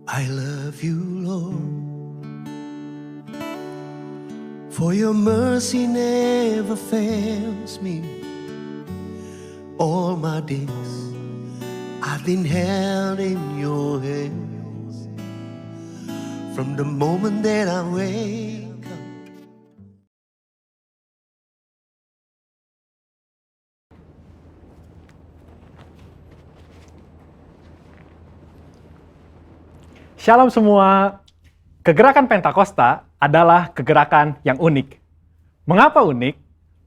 I love you, Lord, for your mercy never fails me. All my days I've been held in your hands from the moment that I wake up. Shalom semua. Kegerakan Pentakosta adalah kegerakan yang unik. Mengapa unik?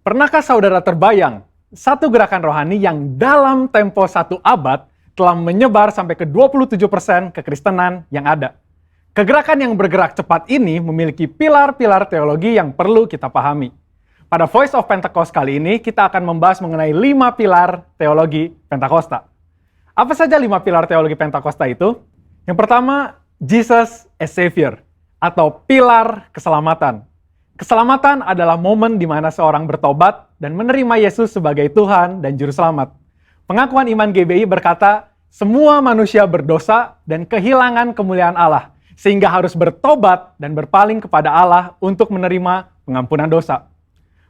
Pernahkah saudara terbayang satu gerakan rohani yang dalam tempo 1 abad telah menyebar sampai ke 27% kekristenan yang ada? Kegerakan yang bergerak cepat ini memiliki pilar-pilar teologi yang perlu kita pahami. Pada Voice of Pentecost kali ini, kita akan membahas mengenai 5 pilar teologi Pentakosta. Apa saja 5 pilar teologi Pentakosta itu? Yang pertama, Jesus as Savior, atau pilar keselamatan. Keselamatan adalah momen di mana seorang bertobat dan menerima Yesus sebagai Tuhan dan Juru Selamat. Pengakuan iman GBI berkata, semua manusia berdosa dan kehilangan kemuliaan Allah, sehingga harus bertobat dan berpaling kepada Allah untuk menerima pengampunan dosa.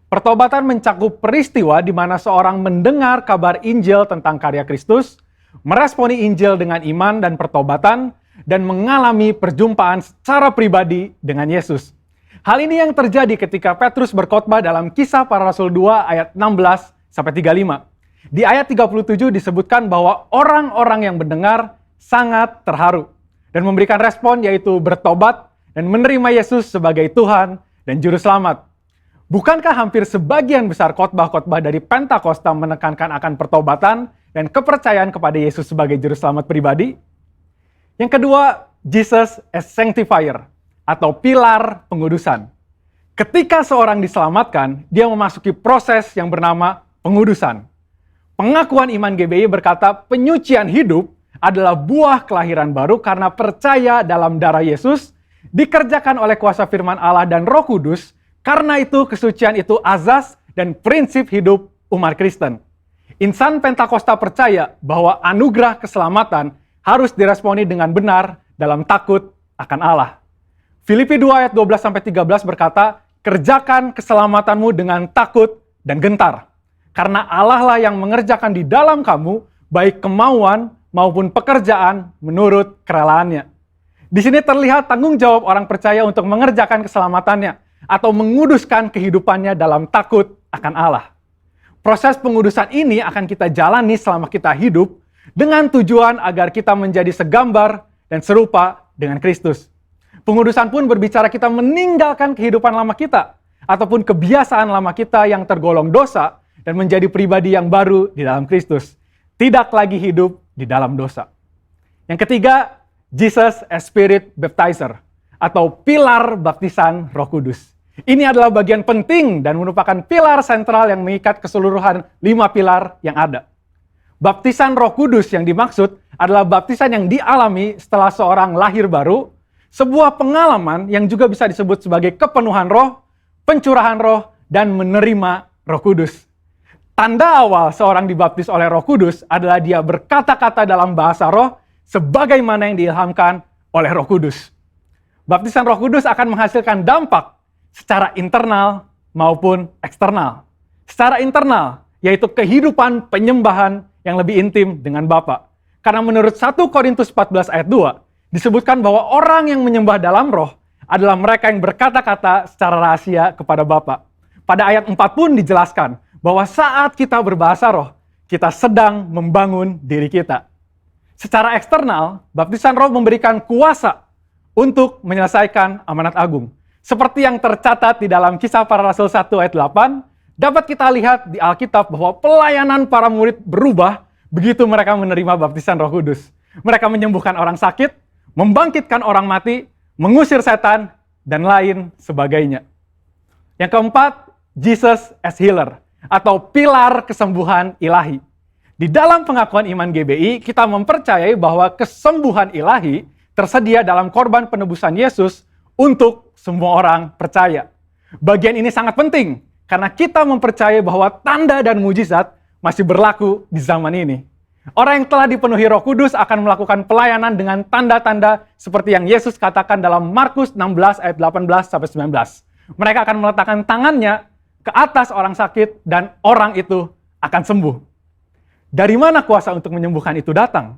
Pertobatan mencakup peristiwa di mana seorang mendengar kabar Injil tentang karya Kristus, meresponi Injil dengan iman dan pertobatan, dan mengalami perjumpaan secara pribadi dengan Yesus. Hal ini yang terjadi ketika Petrus berkhotbah dalam Kisah Para Rasul 2 ayat 16-35. Di ayat 37 disebutkan bahwa orang-orang yang mendengar sangat terharu dan memberikan respon yaitu bertobat dan menerima Yesus sebagai Tuhan dan Juru Selamat. Bukankah hampir sebagian besar khotbah-khotbah dari Pentakosta menekankan akan pertobatan dan kepercayaan kepada Yesus sebagai Juru Selamat pribadi? Yang kedua, Jesus as Sanctifier, atau pilar pengudusan. Ketika seorang diselamatkan, dia memasuki proses yang bernama pengudusan. Pengakuan iman GBI berkata, penyucian hidup adalah buah kelahiran baru karena percaya dalam darah Yesus, dikerjakan oleh kuasa firman Allah dan Roh Kudus, karena itu kesucian itu azas dan prinsip hidup umat Kristen. Insan Pentakosta percaya bahwa anugerah keselamatan harus diresponi dengan benar dalam takut akan Allah. Filipi 2 ayat 12-13 berkata, kerjakan keselamatanmu dengan takut dan gentar. Karena Allah lah yang mengerjakan di dalam kamu, baik kemauan maupun pekerjaan menurut kerelaannya. Di sini terlihat tanggung jawab orang percaya untuk mengerjakan keselamatannya, atau menguduskan kehidupannya dalam takut akan Allah. Proses pengudusan ini akan kita jalani selama kita hidup, dengan tujuan agar kita menjadi segambar dan serupa dengan Kristus. Pengudusan pun berbicara kita meninggalkan kehidupan lama kita, ataupun kebiasaan lama kita yang tergolong dosa, dan menjadi pribadi yang baru di dalam Kristus. Tidak lagi hidup di dalam dosa. Yang ketiga, Jesus as Spirit Baptizer, atau pilar baptisan Roh Kudus. Ini adalah bagian penting dan merupakan pilar sentral yang mengikat keseluruhan 5 pilar yang ada. Baptisan Roh Kudus yang dimaksud adalah baptisan yang dialami setelah seorang lahir baru, sebuah pengalaman yang juga bisa disebut sebagai kepenuhan roh, pencurahan roh, dan menerima Roh Kudus. Tanda awal seorang dibaptis oleh Roh Kudus adalah dia berkata-kata dalam bahasa roh sebagaimana yang diilhamkan oleh Roh Kudus. Baptisan Roh Kudus akan menghasilkan dampak secara internal maupun eksternal. Secara internal, yaitu kehidupan penyembahan yang lebih intim dengan Bapa. Karena menurut 1 Korintus 14 ayat 2, disebutkan bahwa orang yang menyembah dalam roh adalah mereka yang berkata-kata secara rahasia kepada Bapa. Pada ayat 4 pun dijelaskan bahwa saat kita berbahasa roh, kita sedang membangun diri kita. Secara eksternal, baptisan roh memberikan kuasa untuk menyelesaikan amanat agung. Seperti yang tercatat di dalam Kisah Para Rasul 1 ayat 8, dapat kita lihat di Alkitab bahwa pelayanan para murid berubah begitu mereka menerima baptisan Roh Kudus. Mereka menyembuhkan orang sakit, membangkitkan orang mati, mengusir setan, dan lain sebagainya. Yang keempat, Jesus as Healer, atau pilar kesembuhan ilahi. Di dalam pengakuan iman GBI, kita mempercayai bahwa kesembuhan ilahi tersedia dalam korban penebusan Yesus untuk semua orang percaya. Bagian ini sangat penting, karena kita mempercayai bahwa tanda dan mujizat masih berlaku di zaman ini. Orang yang telah dipenuhi Roh Kudus akan melakukan pelayanan dengan tanda-tanda seperti yang Yesus katakan dalam Markus 16 ayat 18-19. Mereka akan meletakkan tangannya ke atas orang sakit dan orang itu akan sembuh. Dari mana kuasa untuk menyembuhkan itu datang?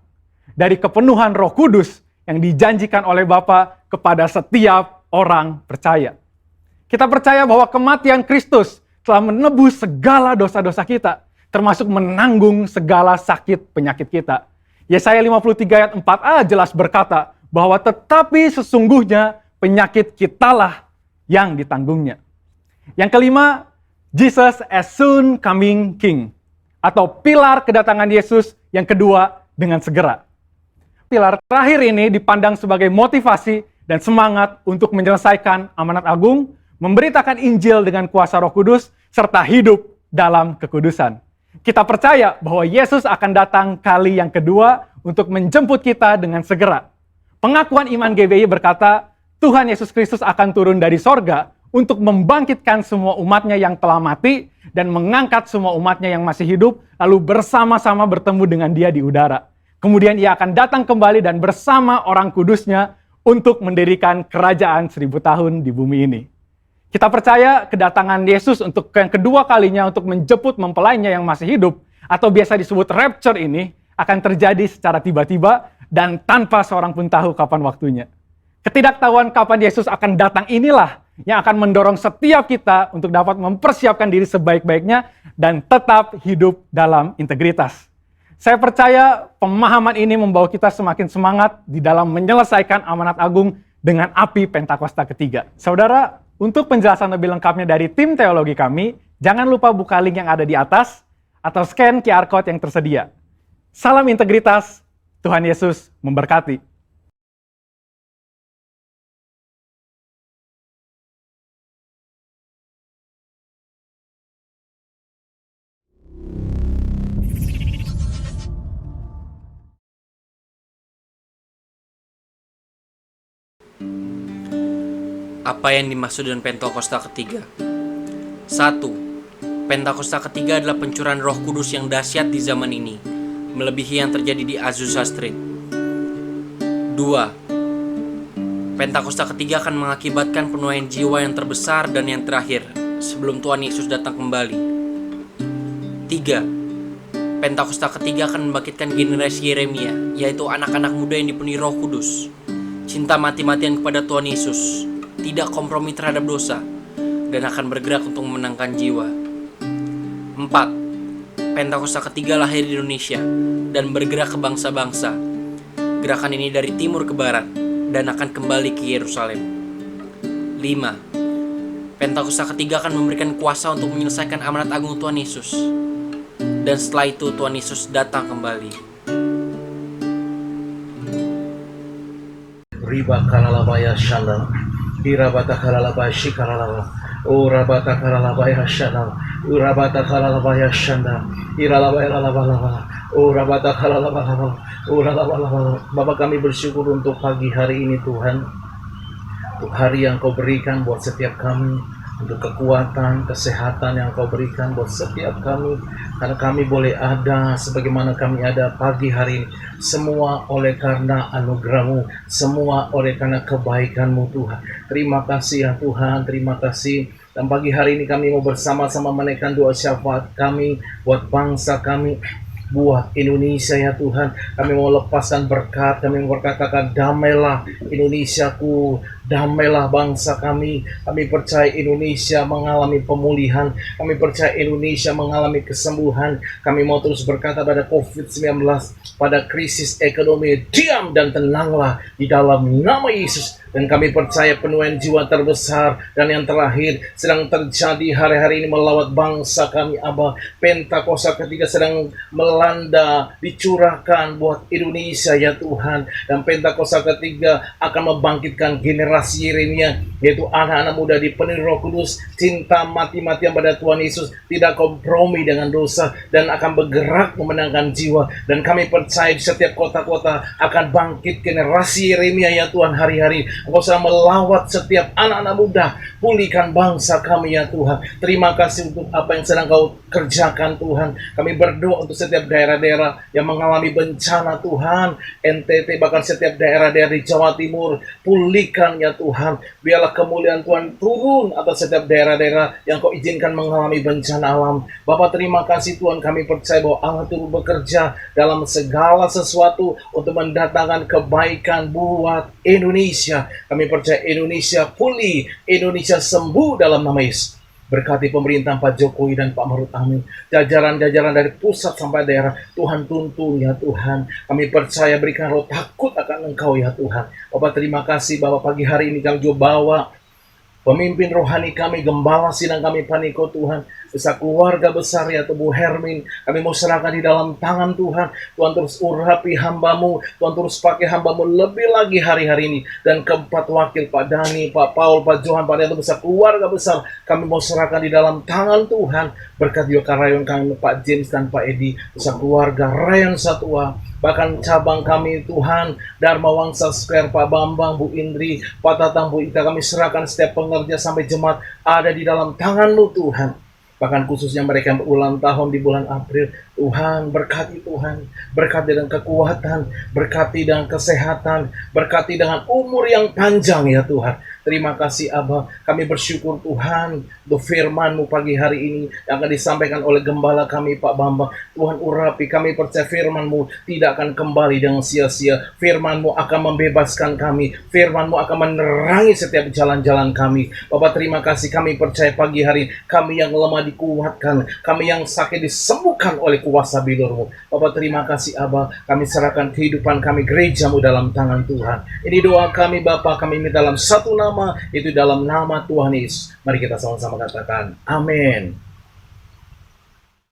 Dari kepenuhan Roh Kudus yang dijanjikan oleh Bapa kepada setiap orang percaya. Kita percaya bahwa kematian Kristus telah menebus segala dosa-dosa kita, termasuk menanggung segala sakit penyakit kita. Yesaya 53 ayat 4a jelas berkata bahwa tetapi sesungguhnya penyakit kitalah yang ditanggungnya. Yang kelima, Jesus as soon coming King, atau pilar kedatangan Yesus yang kedua dengan segera. Pilar terakhir ini dipandang sebagai motivasi dan semangat untuk menyelesaikan amanat agung, memberitakan Injil dengan kuasa Roh Kudus, serta hidup dalam kekudusan. Kita percaya bahwa Yesus akan datang kali yang kedua untuk menjemput kita dengan segera. Pengakuan iman GBI berkata, Tuhan Yesus Kristus akan turun dari sorga untuk membangkitkan semua umatnya yang telah mati dan mengangkat semua umatnya yang masih hidup, lalu bersama-sama bertemu dengan dia di udara. Kemudian ia akan datang kembali dan bersama orang kudusnya untuk mendirikan kerajaan 1000 tahun di bumi ini. Kita percaya kedatangan Yesus untuk yang kedua kalinya untuk menjemput mempelainya yang masih hidup, atau biasa disebut rapture ini, akan terjadi secara tiba-tiba dan tanpa seorang pun tahu kapan waktunya. Ketidaktahuan kapan Yesus akan datang inilah yang akan mendorong setiap kita untuk dapat mempersiapkan diri sebaik-baiknya dan tetap hidup dalam integritas. Saya percaya pemahaman ini membawa kita semakin semangat di dalam menyelesaikan amanat agung dengan api Pentakosta ketiga. Saudara, untuk penjelasan lebih lengkapnya dari tim teologi kami, jangan lupa buka link yang ada di atas atau scan QR Code yang tersedia. Salam integritas, Tuhan Yesus memberkati. Apa yang dimaksud dengan Pentakosta ketiga? 1. Pentakosta ketiga adalah pencurahan Roh Kudus yang dahsyat di zaman ini, melebihi yang terjadi di Azusa Street. 2. Pentakosta ketiga akan mengakibatkan penuaian jiwa yang terbesar dan yang terakhir sebelum Tuhan Yesus datang kembali. 3. Pentakosta ketiga akan membangkitkan generasi Yeremia, yaitu anak-anak muda yang dipenuhi Roh Kudus, cinta mati-matian kepada Tuhan Yesus, tidak kompromi terhadap dosa, dan akan bergerak untuk memenangkan jiwa. 4. Pentakosta ketiga lahir di Indonesia dan bergerak ke bangsa-bangsa. Gerakan ini dari timur ke barat dan akan kembali ke Yerusalem. 5. Pentakosta ketiga akan memberikan kuasa untuk menyelesaikan amanat agung Tuhan Yesus. Dan setelah itu Tuhan Yesus datang kembali. Riba kalalabaya shandal, irabata kalalabaya shikaralaba, urabata kalalabaya shandal, urabata kalalabaya shandal, iralabaya lalabalaba, urabata kalalabala, uralabalaba. Bapa, kami bersyukur untuk pagi hari ini Tuhan, untuk hari yang Kau berikan buat setiap kami, untuk kekuatan, kesehatan yang Kau berikan buat setiap kami, karena kami boleh ada sebagaimana kami ada pagi hari ini, semua oleh karena anugerah-Mu, semua oleh karena kebaikan-Mu Tuhan. Terima kasih ya Tuhan, terima kasih. Dan pagi hari ini kami mau bersama-sama menaikkan doa syafaat kami buat bangsa kami, buat Indonesia ya Tuhan. Kami mau lepaskan berkat, kami mau berkatakan damailah Indonesiaku, damailah bangsa kami. Kami percaya Indonesia mengalami pemulihan, kami percaya Indonesia mengalami kesembuhan. Kami mau terus berkata pada COVID-19, pada krisis ekonomi, diam dan tenanglah di dalam nama Yesus. Dan kami percaya penuaian jiwa terbesar dan yang terakhir sedang terjadi hari-hari ini melawat bangsa kami. Abah, Pentakosta ketiga sedang melanda, dicurahkan buat Indonesia ya Tuhan. Dan Pentakosta ketiga akan membangkitkan generasi Yeremia yaitu anak-anak muda dipenuhi Roh Kudus, cinta mati-matian pada Tuhan Yesus, tidak kompromi dengan dosa, dan akan bergerak memenangkan jiwa. Dan kami percaya di setiap kota-kota akan bangkit generasi Yeremia ya Tuhan. Hari-hari Engkau sedang melawat setiap anak-anak muda, pulihkan bangsa kami ya Tuhan. Terima kasih untuk apa yang sedang Kau kerjakan Tuhan. Kami berdoa untuk setiap daerah-daerah yang mengalami bencana Tuhan, NTT, bahkan setiap daerah-daerah di Jawa Timur, pulihkan ya Tuhan. Biarlah kemuliaan Tuhan turun atas setiap daerah-daerah yang Kau izinkan mengalami bencana alam. Bapa, terima kasih Tuhan, kami percaya bahwa Allah turut bekerja dalam segala sesuatu untuk mendatangkan kebaikan buat Indonesia. Kami percaya Indonesia pulih, Indonesia sembuh dalam nama Yesus. Berkati pemerintahan Pak Jokowi dan Pak Maruf Amin, jajaran-jajaran dari pusat sampai daerah, Tuhan tuntun ya Tuhan. Kami percaya berikan roh takut akan Engkau ya Tuhan. Bapak, terima kasih Bapak, pagi hari ini kami juga bawa pemimpin rohani kami, gembala sidang kami Paniko Tuhan, besar keluarga besar ya Tuhan Hermin, kami mau serahkan di dalam tangan Tuhan. Tuhan terus urapi hamba-Mu, Tuhan terus pakai hamba-Mu lebih lagi hari-hari ini. Dan keempat wakil Pak Dani, Pak Paul, Pak Johan, Pak Deto, besar keluarga besar, kami mau serahkan di dalam tangan Tuhan. Berkat juga rayon kami Pak James dan Pak Edi, besar keluarga rayon Satwa, bahkan cabang kami Tuhan, Dharma Wangsa Square, Pak Bambang, Bu Indri, Pak Tatang, Bu Ita, kami serahkan setiap pengerja sampai jemaat ada di dalam tangan-Mu Tuhan. Bahkan khususnya mereka yang berulang tahun di bulan April, Tuhan berkati Tuhan, berkati dengan kekuatan, berkati dengan kesehatan, berkati dengan umur yang panjang ya Tuhan. Terima kasih Abah, kami bersyukur Tuhan untuk firman-Mu pagi hari ini yang akan disampaikan oleh gembala kami Pak Bambang. Tuhan urapi, kami percaya firman-Mu tidak akan kembali dengan sia-sia. Firman-Mu akan membebaskan kami, firman-Mu akan menerangi setiap jalan-jalan kami. Bapak, terima kasih, kami percaya pagi hari kami yang lemah dikuatkan, kami yang sakit disembuhkan oleh kuasa bilur-Mu. Bapak, terima kasih Abah, kami serahkan kehidupan kami, gereja-Mu dalam tangan Tuhan. Ini doa kami Bapak, kami minta dalam satu nama, itu dalam nama Tuhan Yesus. Mari kita sama-sama katakan amin.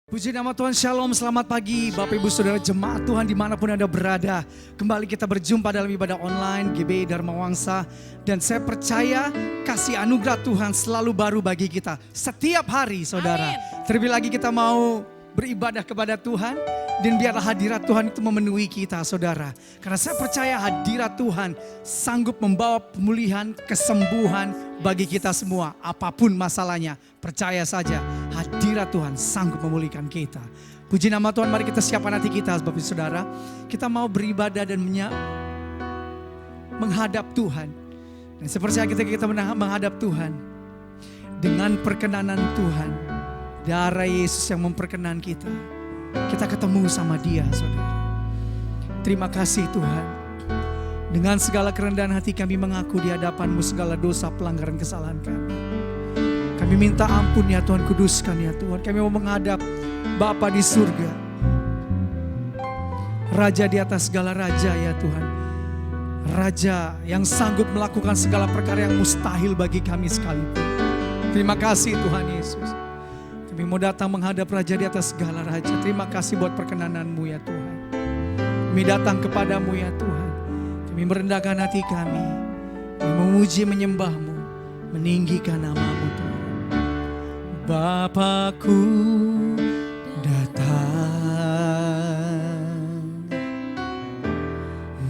Puji nama Tuhan, Shalom, selamat pagi Bapak Ibu Saudara jemaat Tuhan dimanapun Anda berada. Kembali kita berjumpa dalam ibadah online GBI Dharma Wangsa. Dan saya percaya kasih anugerah Tuhan selalu baru bagi kita setiap hari saudara. Terlebih lagi kita mau beribadah kepada Tuhan. Dan biarlah hadirat Tuhan itu memenuhi kita saudara. Karena saya percaya hadirat Tuhan sanggup membawa pemulihan, kesembuhan bagi kita semua. Apapun masalahnya, percaya saja hadirat Tuhan sanggup memulihkan kita. Puji nama Tuhan, mari kita siapkan hati kita Bapak Saudara. Kita mau beribadah dan menghadap Tuhan. Dan saya percaya kita menghadap Tuhan dengan perkenanan Tuhan. Darah Yesus yang memperkenan kita. Kita ketemu sama Dia, saudara. Terima kasih Tuhan. Dengan segala kerendahan hati kami mengaku di hadapan-Mu segala dosa, pelanggaran, kesalahan kami. Kami minta ampun ya Tuhan, kuduskan ya Tuhan. Kami mau menghadap Bapa di surga, Raja di atas segala raja ya Tuhan. Raja yang sanggup melakukan segala perkara yang mustahil bagi kami sekalipun. Terima kasih Tuhan Yesus. Kami mau datang menghadap Raja di atas segala raja. Terima kasih buat perkenanan-Mu ya Tuhan. Kami datang kepada-Mu ya Tuhan. Kami merendahkan hati kami. Kami memuji menyembah-Mu. Meninggikan nama-Mu Tuhan. Bapakku datang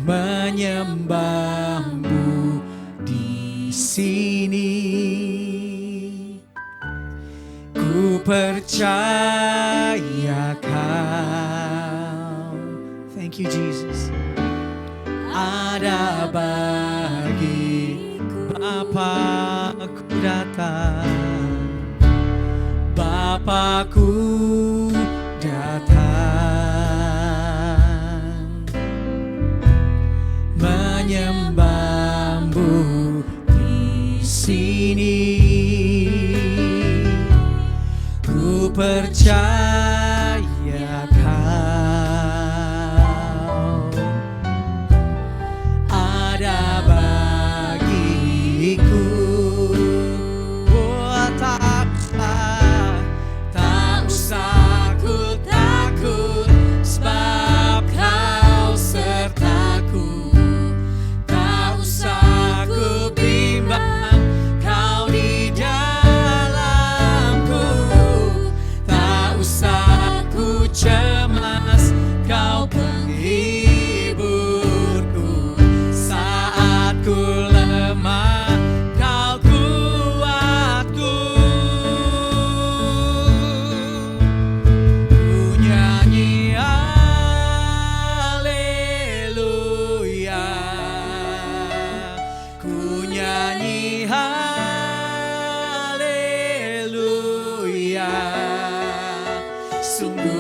menyembah-Mu di sini. Ku percaya Kau, thank you Jesus, ada bagiku. Bapakku datang, Bapakku datang menyembah-Mu di sini. Ku percaya Kau ada bagiku. Oh, tak usah ku takut, sebab Kau sertaku. Tak usah ku bimbang,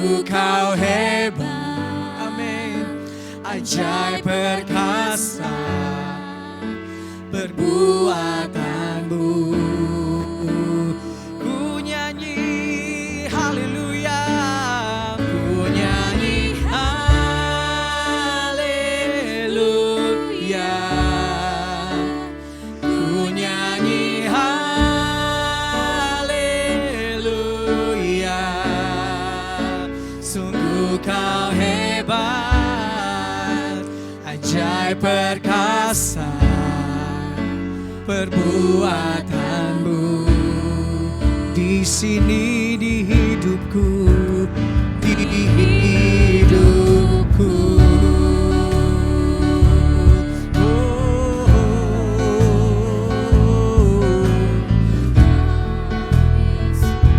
Sungguh kau hebat, amin, ajaib perkasa perbuatanmu. Ku nyanyi haleluya, ku nyanyi haleluya, ku nyanyi haleluya. Sungguh kau hebat, ajaib perkasa perbuatanmu. Di sini di hidupku, di hidupku.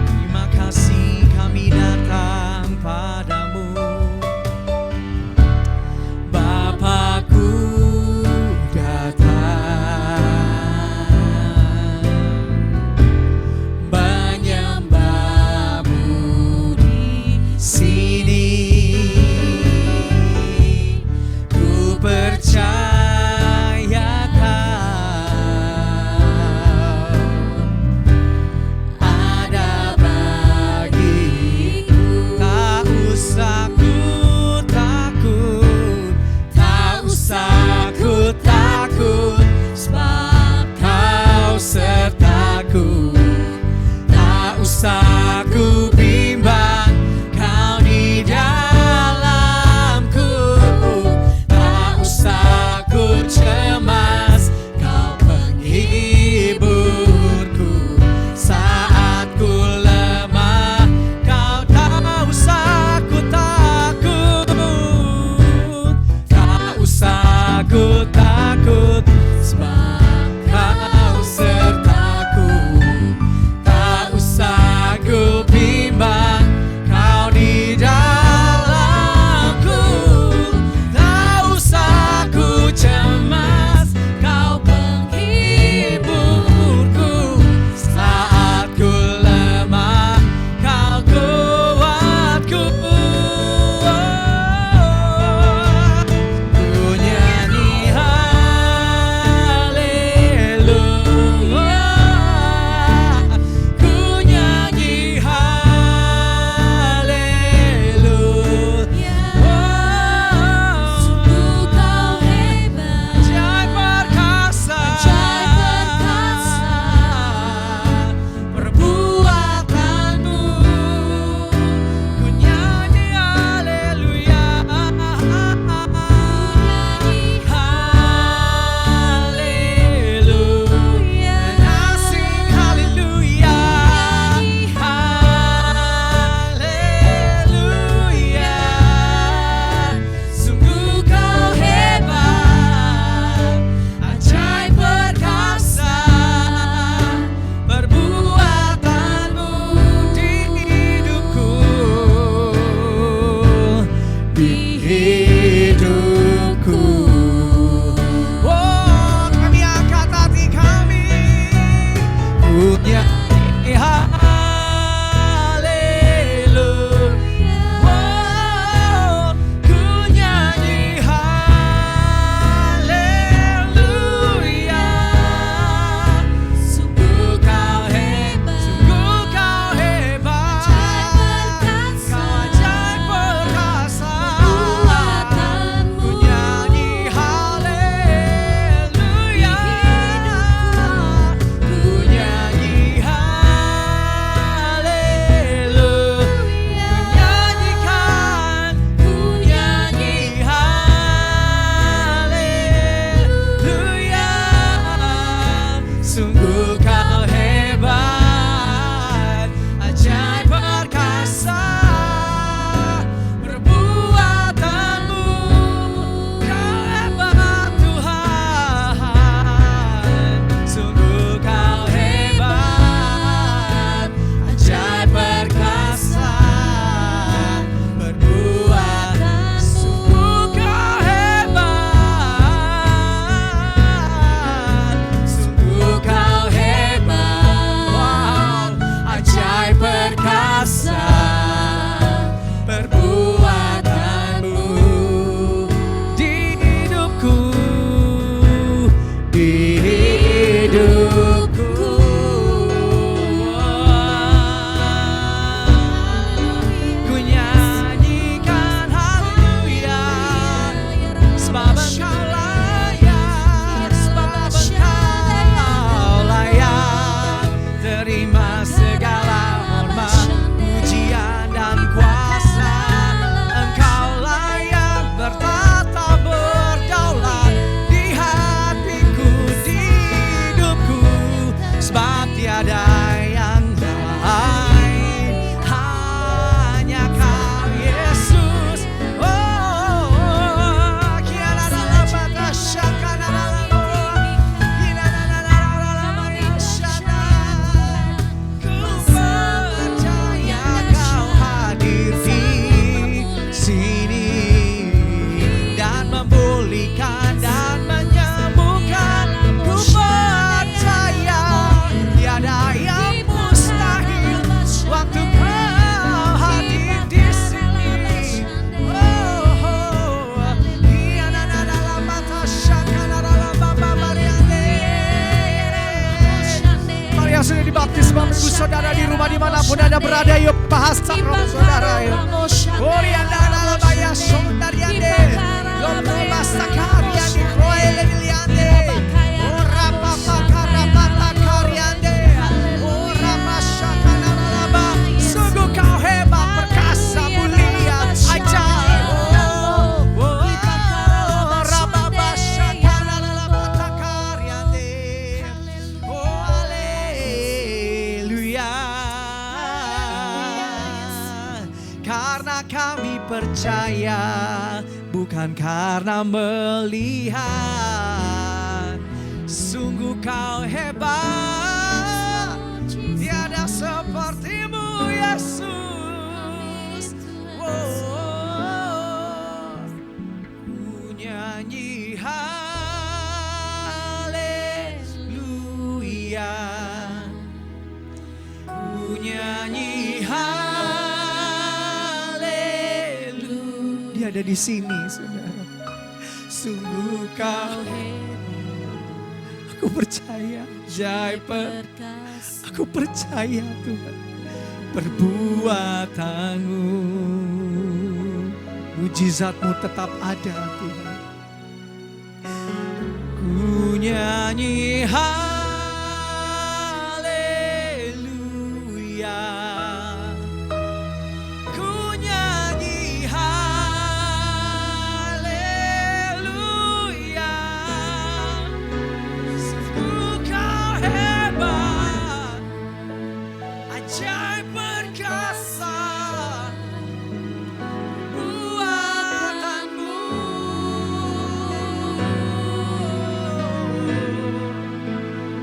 Terima kasih kami datang padamu, Bapakku datang menyembahmu di dimanapun Anda berada, yuk bahasa roh saudara yuk. Sungguh kau hebat, perkasa, mulia, ajaib. Karena kami percaya, bukan karena melihat. Sungguh kau hebat, tiada sepertimu Yesus. Ku nyanyi haleluya, ku nyanyi haleluya. Dia ada di sini, saudara. Sungguh kau hebat. Aku percaya, aku percaya Tuhan, perbuatanmu, mujizatmu tetap ada Tuhan. Ku nyanyi haleluya, ku nyanyi haleluya. Sungguh kau hebat, ajaib perkasa, buatanmu.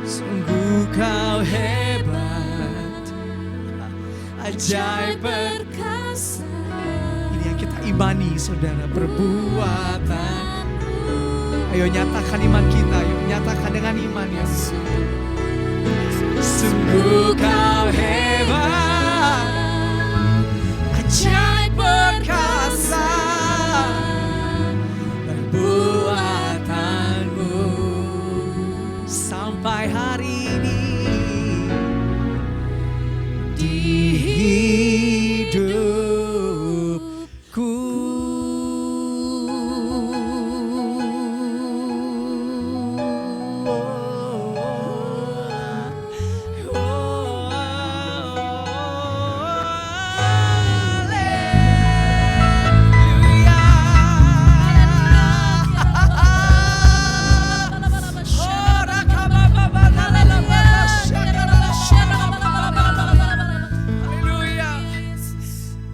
Sungguh kau hebat, ajaib perkasa. Ini yang kita imani saudara, perbuatan. Ayo nyatakan iman kita, ayo nyatakan dengan iman ya. Sungguh kau hebat, ajaib perkasa, perbuatanmu sampai hari ini di hidupku.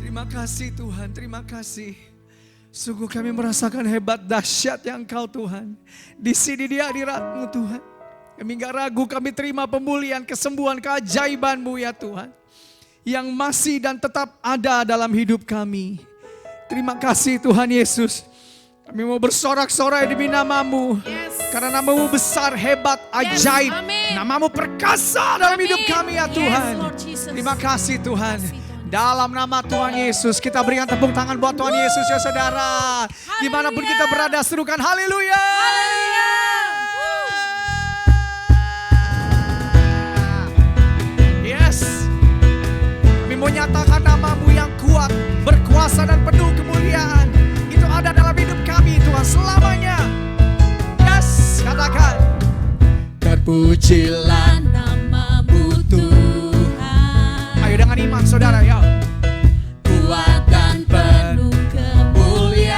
Terima kasih Tuhan, terima kasih. Sungguh kami merasakan hebat dahsyat yang Engkau Tuhan. Di sini di hadirat-Mu Tuhan. Kami gak ragu, kami terima pemulihan, kesembuhan, keajaiban-Mu ya Tuhan. Yang masih dan tetap ada dalam hidup kami. Terima kasih Tuhan Yesus. Kami mau bersorak-sorai demi nama-Mu. Karena nama-Mu besar, hebat, ajaib. Nama-Mu perkasa dalam hidup kami ya Tuhan. Terima kasih Tuhan. Dalam nama Tuhan Yesus, kita berikan tepuk tangan buat Tuhan Yesus ya saudara. Dimanapun kita berada, serukan haleluya. Yes. Kami mau nyatakan nama-Mu yang kuat, berkuasa dan penuh kemuliaan. Itu ada dalam hidup kami Tuhan selamanya. Yes, katakan. Terpujilah nama-Mu Tuhan. Ayo dengan iman saudara ya. Kuat dan penuh kemuliaan.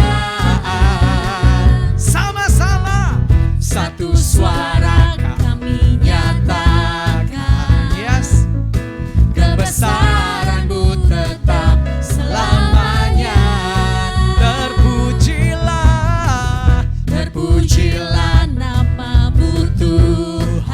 Sama-sama satu suara kami nyatakan. Yes. Kebesaran-Mu tetap selamanya. Terpujilah nama-Mu Tuhan.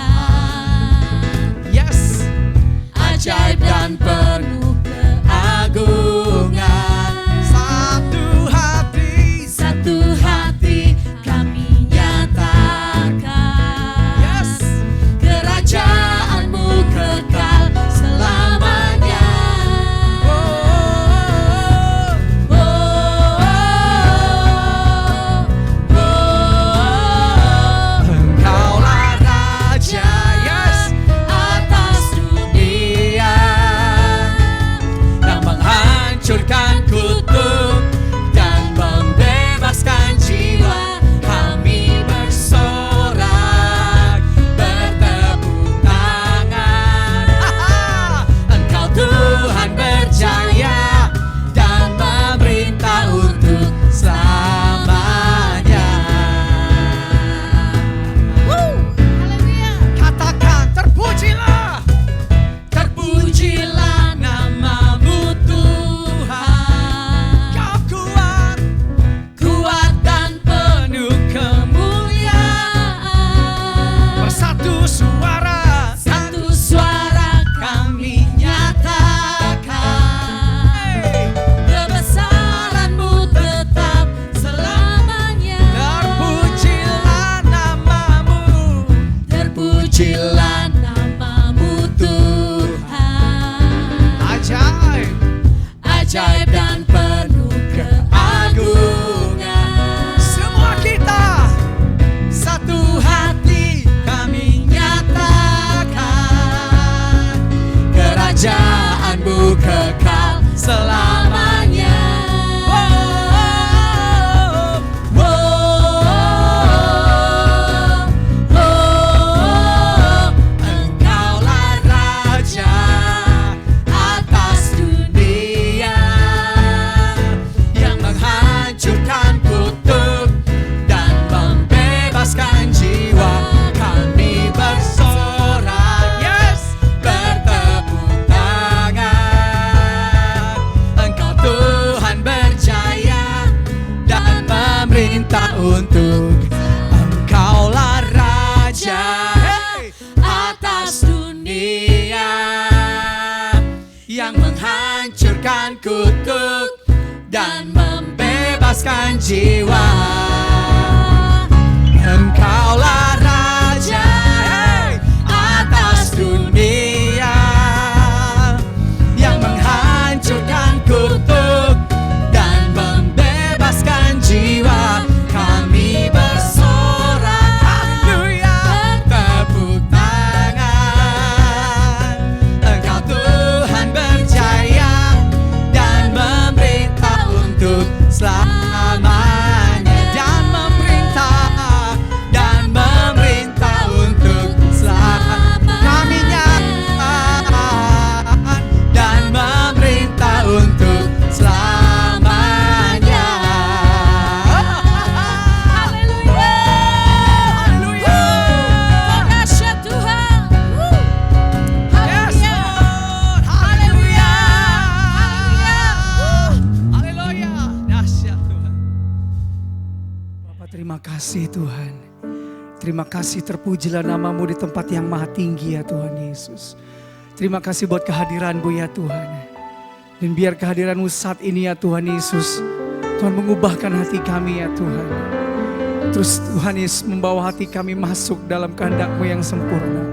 menghancurkan kutuk dan membebaskan jiwa. Engkaulah Raja atas dunia yang menghancurkan kutuk dan membebaskan jiwa. Kami bersorak haleluya, tepuk tangan. Engkau Tuhan berjaya dan memerintah untuk selamanya, dan memerintah untuk selamanya. Kami nyatakan dan memerintah untuk selamanya. Haleluya. Haleluya. Dahsyat Tuhan. Yes, Lord. Haleluya. Haleluya. Dahsyat Tuhan. Bapak, terima kasih Tuhan. Terima kasih, terpujilah namamu di tempat yang maha tinggi ya Tuhan Yesus. Terima kasih buat kehadiran-Mu ya Tuhan. Dan biar kehadiran-Mu saat ini ya Tuhan Yesus, Tuhan mengubahkan hati kami ya Tuhan. Terus Tuhan Yesus membawa hati kami masuk dalam kehendak-Mu yang sempurna.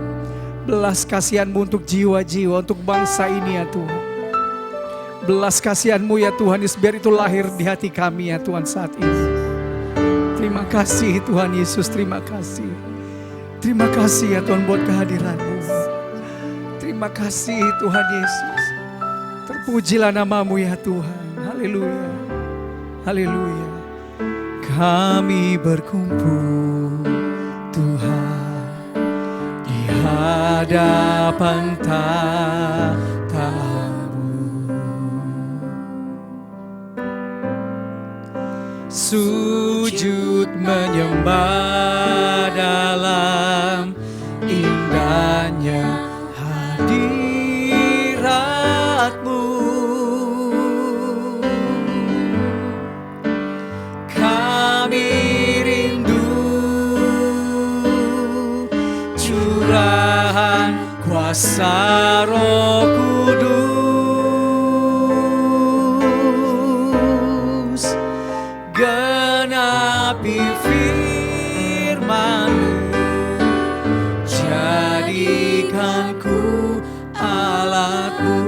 Belas kasihan-Mu untuk jiwa-jiwa, untuk bangsa ini ya Tuhan. Belas kasihan-Mu ya Tuhan Yesus, biar itu lahir di hati kami ya Tuhan saat ini. Terima kasih Tuhan Yesus, terima kasih. Terima kasih ya Tuhan buat kehadiran-Mu. Terima kasih Tuhan Yesus. Terpujilah namamu ya Tuhan. Haleluya. Haleluya. Kami berkumpul Tuhan di hadapan tahta-Mu. Sujud menyembah dalam indahnya hadirat-Mu. Kami rindu curahan kuasa Roh Kudus. Genapi firman-Mu, jadikan ku alat-Mu.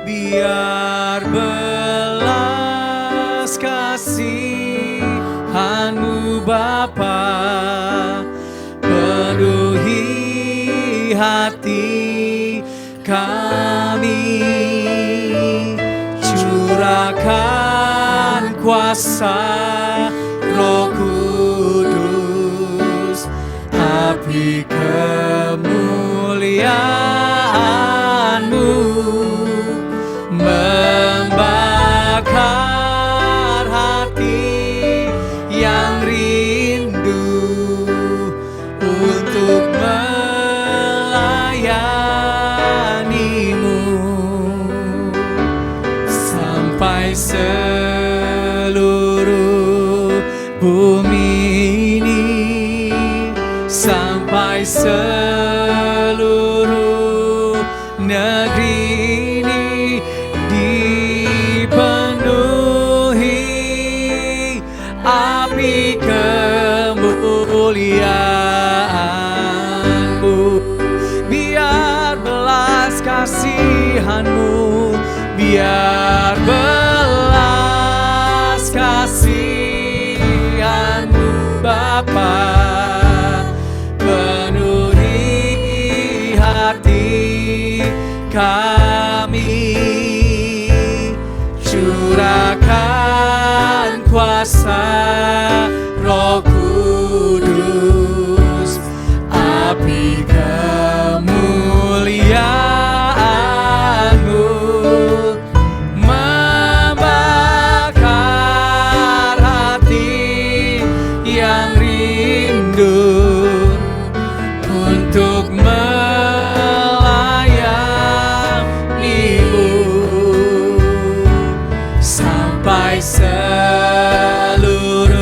Biar belas kasihan-Mu Bapa penuhi hati kami. Curahkan kuasa Roh Kudus, api kemuliaan-Mu membakar hati yang rindu untuk melayani-Mu. Sampai seluruh bumi ini, sampai seluruh negeri ini dipenuhi api kemuliaan-Mu. Biar belas kasihan-Mu, biar belas kasihan-Mu Bapa penuhi hati kami. Curahkan kuasa Roh Kudus, api kemuliaan-Mu membakar hati yang rindu untuk melayani-Mu. Sampai seluruh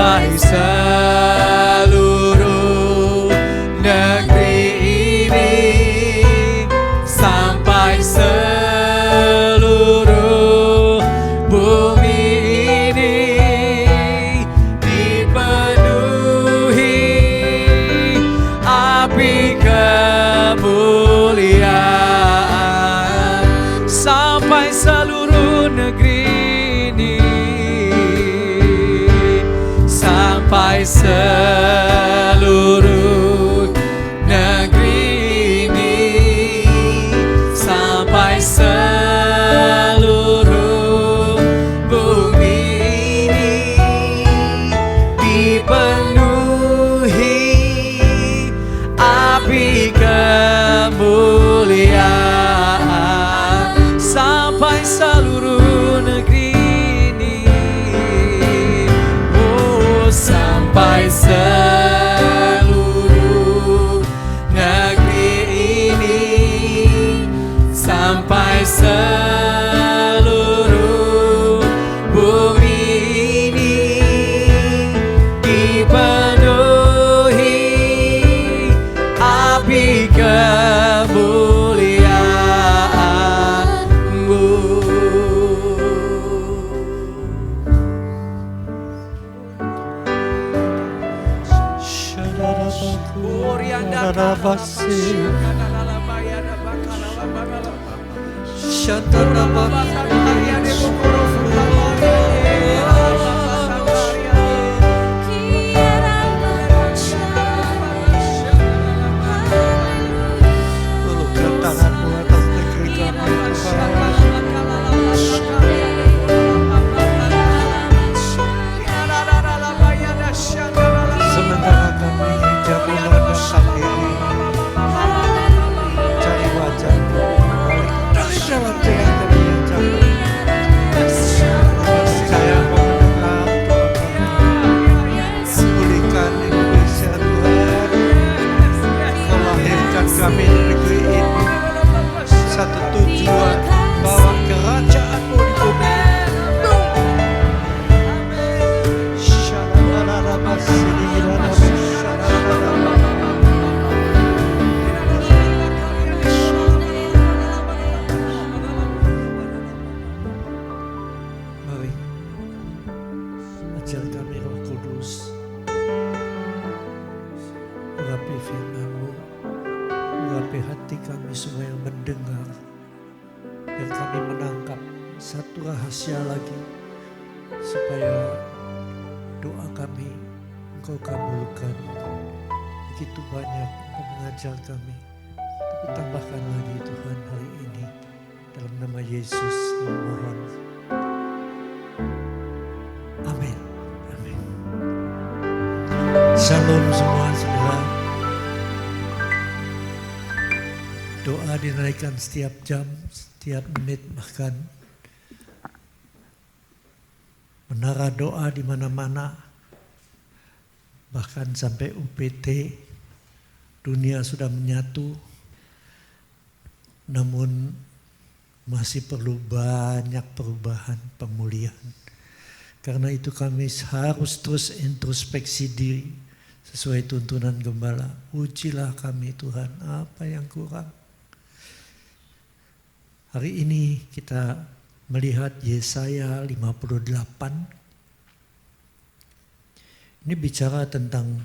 sampai seluruh negeri ini, sampai seluruh bumi ini dipenuhi api kemuliaan, sampai seluruh negeri ini, sampai seluruh negeri ini, sampai seluruh bumi ini dipenuhi api kemuliaan, sampai seluruh negeri ini, oh sampai seluruh negeri ini, sampai seluruh bumi ini dipenuhi api kemuliaan-Mu. Ulurkan tanganmu atas negeri kami Tuhan. Sementara kami hijab memandangkan diri, cari wajah-Mu balik dari dalam teater yang jauh. Saya mau mendengar doa kami. Pulihkan Indonesia Tuhan. Kau lahirkan kami di negeri ini, satu tujuan, bawa kerajaan-Mu di bumi. Mari, ajar kami Roh Kudus, urapi firman-Mu, urapi hati kami semua yang mendengar, biar kami menangkap satu rahasia lagi, supaya doa kami Engkau kabulkan. Begitu banyak Engkau mengajar kami, tapi tambahkan lagi Tuhan hari ini, dalam nama Yesus kami mohon. Amin. Amin. Shalom semua saudara. Doa dinaikkan setiap jam, setiap menit, bahkan menara doa di mana-mana, bahkan sampai UPT, dunia sudah menyatu, namun masih perlu banyak perubahan, pemulihan. Karena itu kami harus terus introspeksi diri sesuai tuntunan Gembala. Ujilah kami Tuhan, apa yang kurang. Hari ini kita melihat Yesaya 58. Ini bicara tentang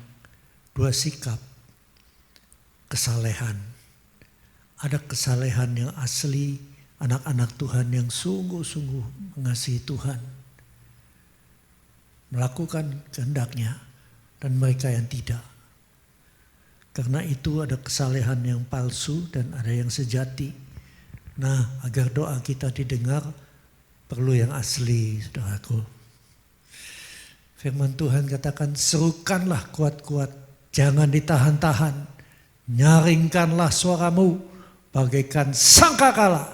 dua sikap kesalehan. Ada kesalehan yang asli, anak-anak Tuhan yang sungguh-sungguh mengasihi Tuhan, melakukan kehendaknya, dan mereka yang tidak. Karena itu ada kesalehan yang palsu dan ada yang sejati. Nah, agar doa kita didengar, perlu yang asli, saudaraku. Firman Tuhan katakan, serukanlah kuat-kuat, jangan ditahan-tahan. Nyaringkanlah suaramu bagaikan sangkakala.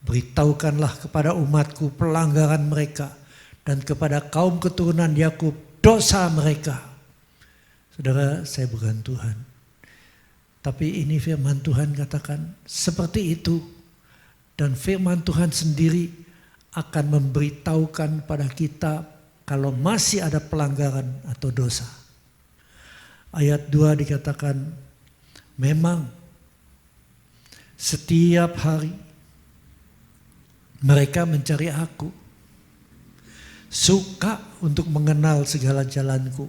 Beritahukanlah kepada umatku pelanggaran mereka, dan kepada kaum keturunan Yakub dosa mereka. Saudara, saya bukan Tuhan. Tapi ini firman Tuhan katakan seperti itu. Dan firman Tuhan sendiri akan memberitahukan pada kita kalau masih ada pelanggaran atau dosa. Ayat 2 dikatakan, memang setiap hari mereka mencari aku, suka untuk mengenal segala jalanku.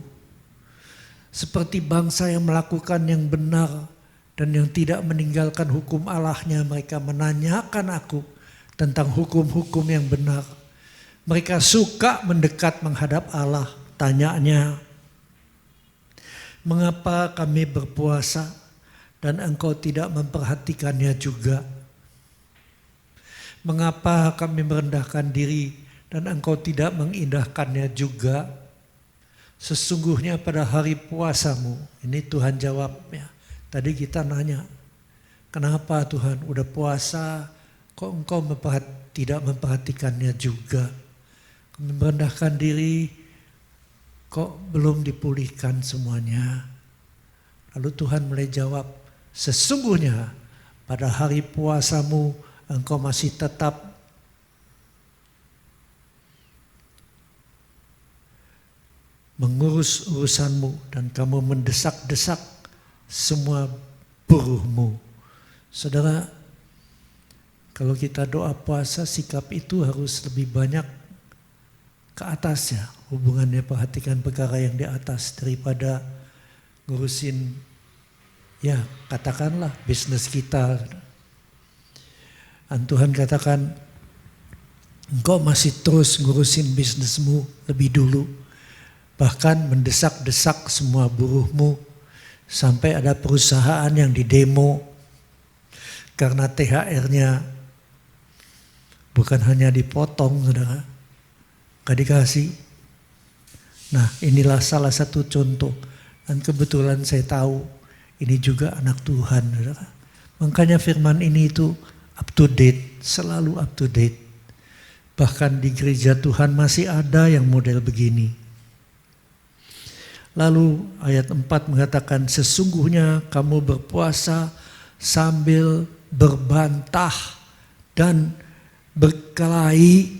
Seperti bangsa yang melakukan yang benar dan yang tidak meninggalkan hukum Allahnya, mereka menanyakan aku tentang hukum-hukum yang benar. Mereka suka mendekat menghadap Allah. Tanyanya, mengapa kami berpuasa dan engkau tidak memperhatikannya juga? Mengapa kami merendahkan diri dan engkau tidak mengindahkannya juga? Sesungguhnya pada hari puasamu, ini Tuhan jawabnya. Tadi kita nanya, kenapa Tuhan udah puasa kok engkau tidak memperhatikannya juga? Kami merendahkan diri kok belum dipulihkan semuanya. Lalu Tuhan mulai jawab, sesungguhnya pada hari puasamu engkau masih tetap mengurus urusanmu dan kamu mendesak-desak semua buruhmu. Saudara, kalau kita doa puasa, sikap itu harus lebih banyak ke atas ya. Hubungannya perhatikan perkara yang di atas daripada ngurusin ya katakanlah bisnis kita. Dan Tuhan katakan, engkau masih terus ngurusin bisnismu lebih dulu. Bahkan mendesak-desak semua buruhmu. Sampai ada perusahaan yang didemo karena THR-nya bukan hanya dipotong, saudara. Gak dikasih. Nah, inilah salah satu contoh. Dan kebetulan saya tahu ini juga anak Tuhan, saudara. Makanya firman ini itu up to date, selalu up to date. Bahkan di gereja Tuhan masih ada yang model begini. Lalu ayat 4 mengatakan, sesungguhnya kamu berpuasa sambil berbantah dan berkelahi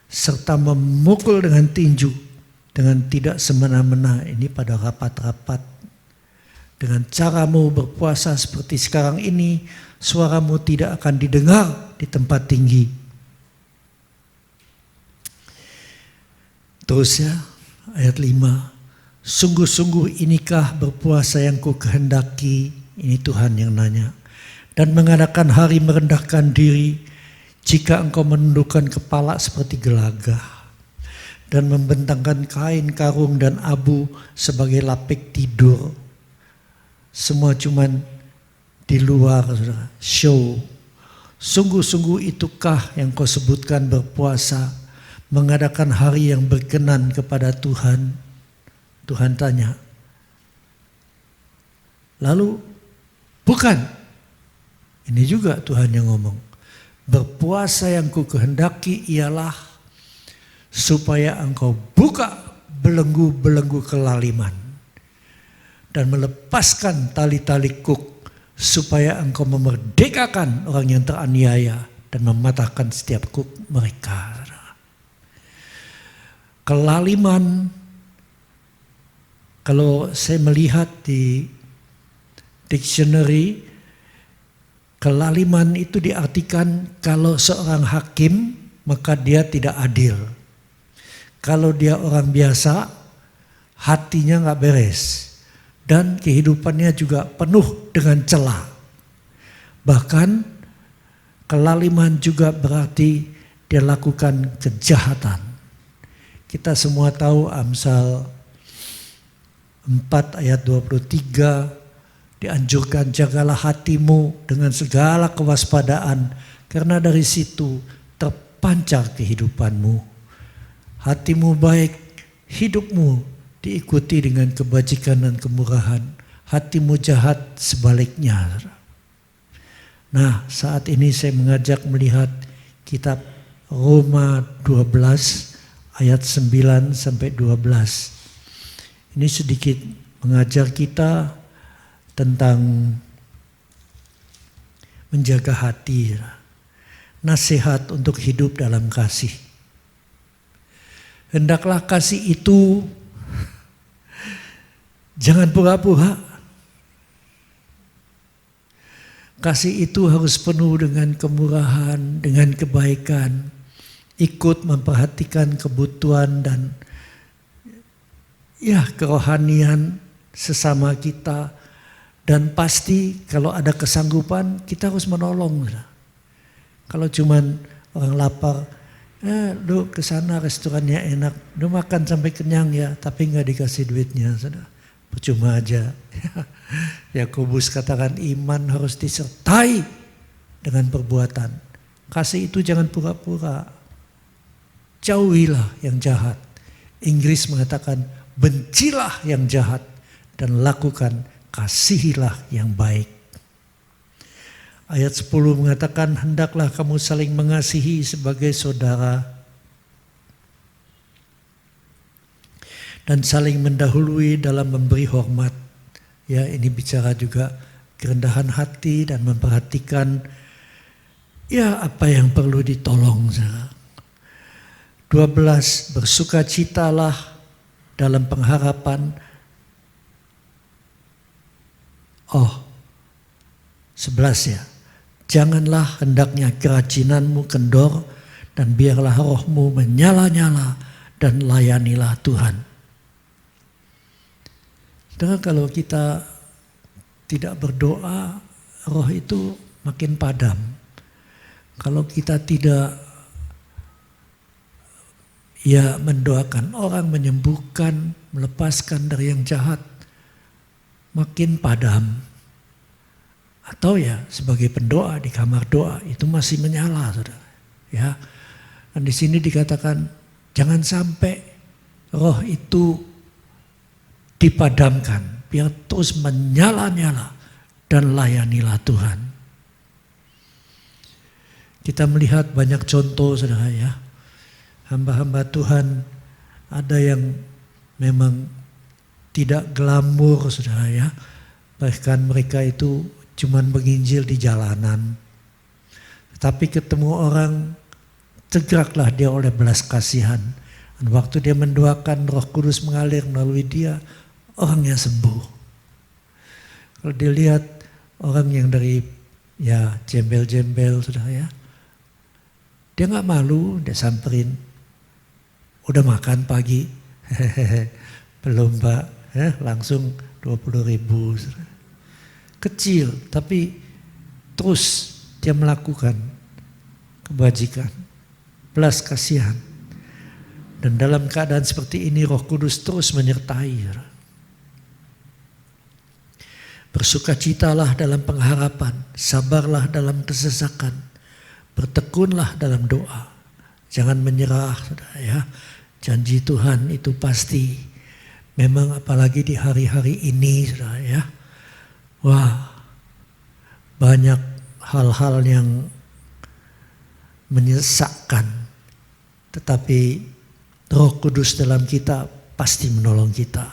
serta memukul dengan tinju dengan tidak semena-mena. Ini pada rapat-rapat. Dengan caramu berpuasa seperti sekarang ini, suaramu tidak akan didengar di tempat tinggi. Terus ya, ayat 5. Sungguh-sungguh inikah berpuasa yang ku kehendaki, ini Tuhan yang nanya. Dan mengadakan hari merendahkan diri, jika engkau menundukkan kepala seperti gelagah. Dan membentangkan kain karung dan abu sebagai lapik tidur. Semua cuman di luar, show. Sungguh-sungguh itukah yang kau sebutkan berpuasa, mengadakan hari yang berkenan kepada Tuhan? Tuhan tanya. Lalu, bukan. Ini juga Tuhan yang ngomong. Berpuasa yang ku kehendaki ialah supaya engkau buka belenggu-belenggu kelaliman dan melepaskan tali-tali kuk, supaya engkau memerdekakan orang yang teraniaya dan mematahkan setiap kuk mereka. Kelaliman, kalau saya melihat di dictionary, kelaliman itu diartikan kalau seorang hakim maka dia tidak adil. Kalau dia orang biasa, hatinya gak beres. Dan kehidupannya juga penuh dengan celah. Bahkan kelaliman juga berarti dia lakukan kejahatan. Kita semua tahu Amsal 4 ayat 23, dianjurkan jagalah hatimu dengan segala kewaspadaan, karena dari situ terpancar kehidupanmu. Hatimu baik, hidupmu diikuti dengan kebajikan dan kemurahan. Hatimu jahat sebaliknya. Nah, saat ini saya mengajak melihat kitab Roma 12 ayat 9 sampai 12. Ini sedikit mengajar kita tentang menjaga hati. Nasihat untuk hidup dalam kasih. Hendaklah kasih itu jangan pura-pura. Kasih itu harus penuh dengan kemurahan, dengan kebaikan, ikut memperhatikan kebutuhan dan kerohanian sesama kita. Dan pasti kalau ada kesanggupan kita harus menolong. Kalau cuman orang lapar, lu kesana restorannya enak, lu makan sampai kenyang ya, tapi nggak dikasih duitnya, percuma aja. Yakobus katakan iman harus disertai dengan perbuatan. Kasih itu jangan pura-pura. Jauhilah yang jahat. Inggris mengatakan bencilah yang jahat dan lakukan kasihilah yang baik. Ayat 10 mengatakan hendaklah kamu saling mengasihi sebagai saudara dan saling mendahului dalam memberi hormat. Ya, ini bicara juga kerendahan hati dan memperhatikan apa yang perlu ditolong. 12, bersukacitalah dalam pengharapan. 11 ya. Janganlah hendaknya kerajinanmu kendor dan biarlah rohmu menyala-nyala dan layanilah Tuhan. Saudara, kalau kita tidak berdoa, roh itu makin padam. Kalau kita tidak mendoakan orang, menyembuhkan, melepaskan dari yang jahat, makin padam. Atau sebagai pendoa di kamar doa itu masih menyala, saudara. Ya, dan di sini dikatakan jangan sampai roh itu dipadamkan, biar terus menyala-nyala dan layanilah Tuhan. Kita melihat banyak contoh, saudara ya. Hamba-hamba Tuhan ada yang memang tidak glamor, saudara ya. Bahkan mereka itu cuman menginjil di jalanan. Tapi ketemu orang, tegaklah dia oleh belas kasihan. Dan waktu dia mendoakan, Roh Kudus mengalir melalui dia, orangnya sembuh. Kalau dilihat orang yang dari jembel-jembel, saudara ya, dia nggak malu, dia samperin, udah makan pagi, belum Pak, langsung 20.000. Kecil, tapi terus dia melakukan kebajikan, belas kasihan. Dan dalam keadaan seperti ini Roh Kudus terus menyertai. Bersukacitalah dalam pengharapan, sabarlah dalam kesesakan, bertekunlah dalam doa. Jangan menyerah, saudara ya. Janji Tuhan itu pasti. Memang apalagi di hari-hari ini, saudara ya. Wah, banyak hal-hal yang menyesakkan. Tetapi Roh Kudus dalam kita pasti menolong kita.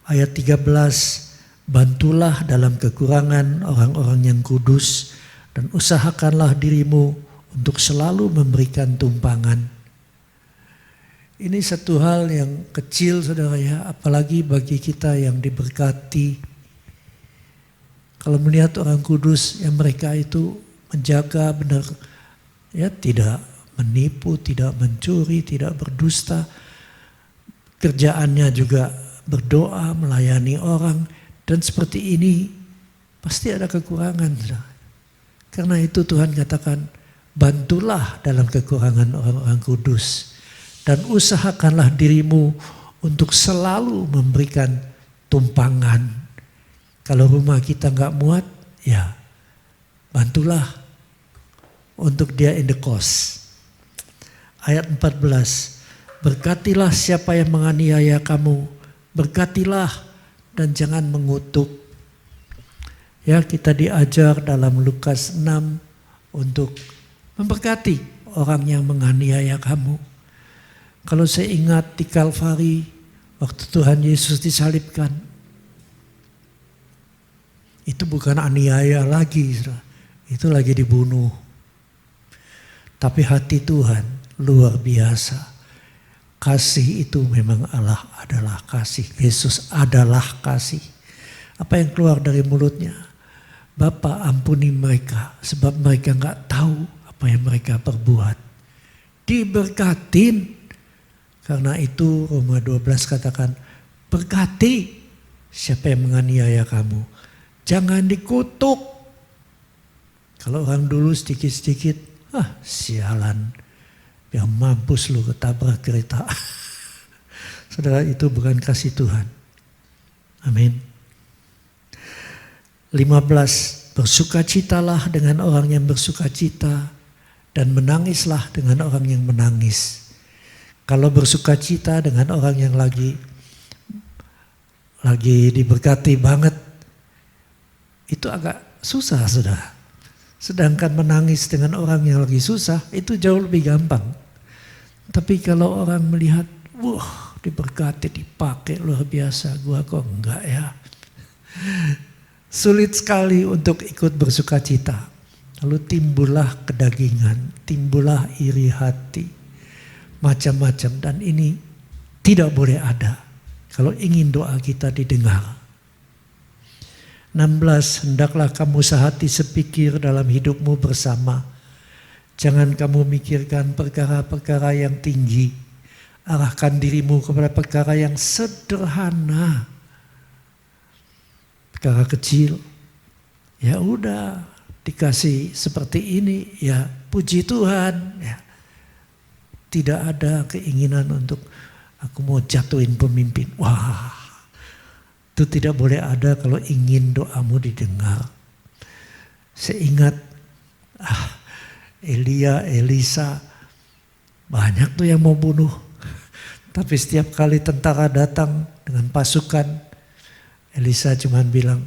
Ayat 13, bantulah dalam kekurangan orang-orang yang kudus dan usahakanlah dirimu untuk selalu memberikan tumpangan. Ini satu hal yang kecil, saudara ya, apalagi bagi kita yang diberkati. Kalau melihat orang kudus yang mereka itu menjaga benar, ya, tidak menipu, tidak mencuri, tidak berdusta. Kerjaannya juga berdoa, melayani orang. Dan seperti ini pasti ada kekurangan. Karena itu Tuhan katakan, bantulah dalam kekurangan orang-orang kudus. Dan usahakanlah dirimu untuk selalu memberikan tumpangan. Kalau rumah kita nggak muat, ya bantulah untuk dia in the cost. Ayat 14, berkatilah siapa yang menganiaya kamu, berkatilah dan jangan mengutuk. Ya, kita diajar dalam Lukas 6 untuk memberkati orang yang menganiaya kamu. Kalau saya ingat di Kalvari, waktu Tuhan Yesus disalibkan, itu bukan aniaya lagi, itu lagi dibunuh. Tapi hati Tuhan luar biasa. kasih itu memang Allah adalah kasih. Yesus adalah kasih. Apa yang keluar dari mulutnya? Bapa, ampuni mereka sebab mereka nggak tahu apa yang mereka perbuat. Diberkatin. Karena itu Roma 12 katakan, berkati siapa yang menganiaya kamu. Jangan dikutuk. Kalau orang dulu sedikit-sedikit, sialan. Biar mampus lu ketabrak kereta. Saudara, itu bukan kasih Tuhan. Amin. 15. Bersukacitalah dengan orang yang bersukacita dan menangislah dengan orang yang menangis. Kalau bersukacita dengan orang yang lagi diberkati banget, itu agak susah, saudara. Sedangkan menangis dengan orang yang lagi susah, itu jauh lebih gampang. Tapi kalau orang melihat, wah diberkati, dipakai luar biasa, gua kok enggak ya. Sulit sekali untuk ikut bersukacita. Lalu timbullah kedagingan, timbullah iri hati. Macam-macam, dan ini tidak boleh ada kalau ingin doa kita didengar. 16. Hendaklah kamu sehati sepikir dalam hidupmu bersama. Jangan kamu mikirkan perkara-perkara yang tinggi. Arahkan dirimu kepada perkara yang sederhana. Perkara kecil, ya udah dikasih seperti ini, ya puji Tuhan, ya. Tidak ada keinginan untuk aku mau jatuhin pemimpin. Wah, itu tidak boleh ada kalau ingin doamu didengar. Seingat Elia, Elisa, banyak tuh yang mau bunuh. Tapi setiap kali tentara datang dengan pasukan, Elisa cuma bilang,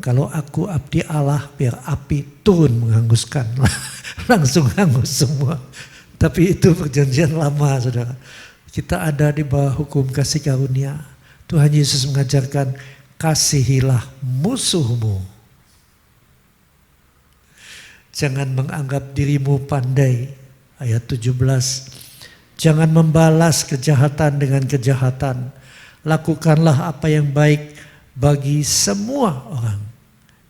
kalau aku abdi Allah, biar api turun menghanguskan. Langsung hangus semua. Tapi itu perjanjian lama, saudara. Kita ada di bawah hukum kasih karunia. Tuhan Yesus mengajarkan, kasihilah musuhmu. Jangan menganggap dirimu pandai. Ayat 17. Jangan membalas kejahatan dengan kejahatan. Lakukanlah apa yang baik bagi semua orang.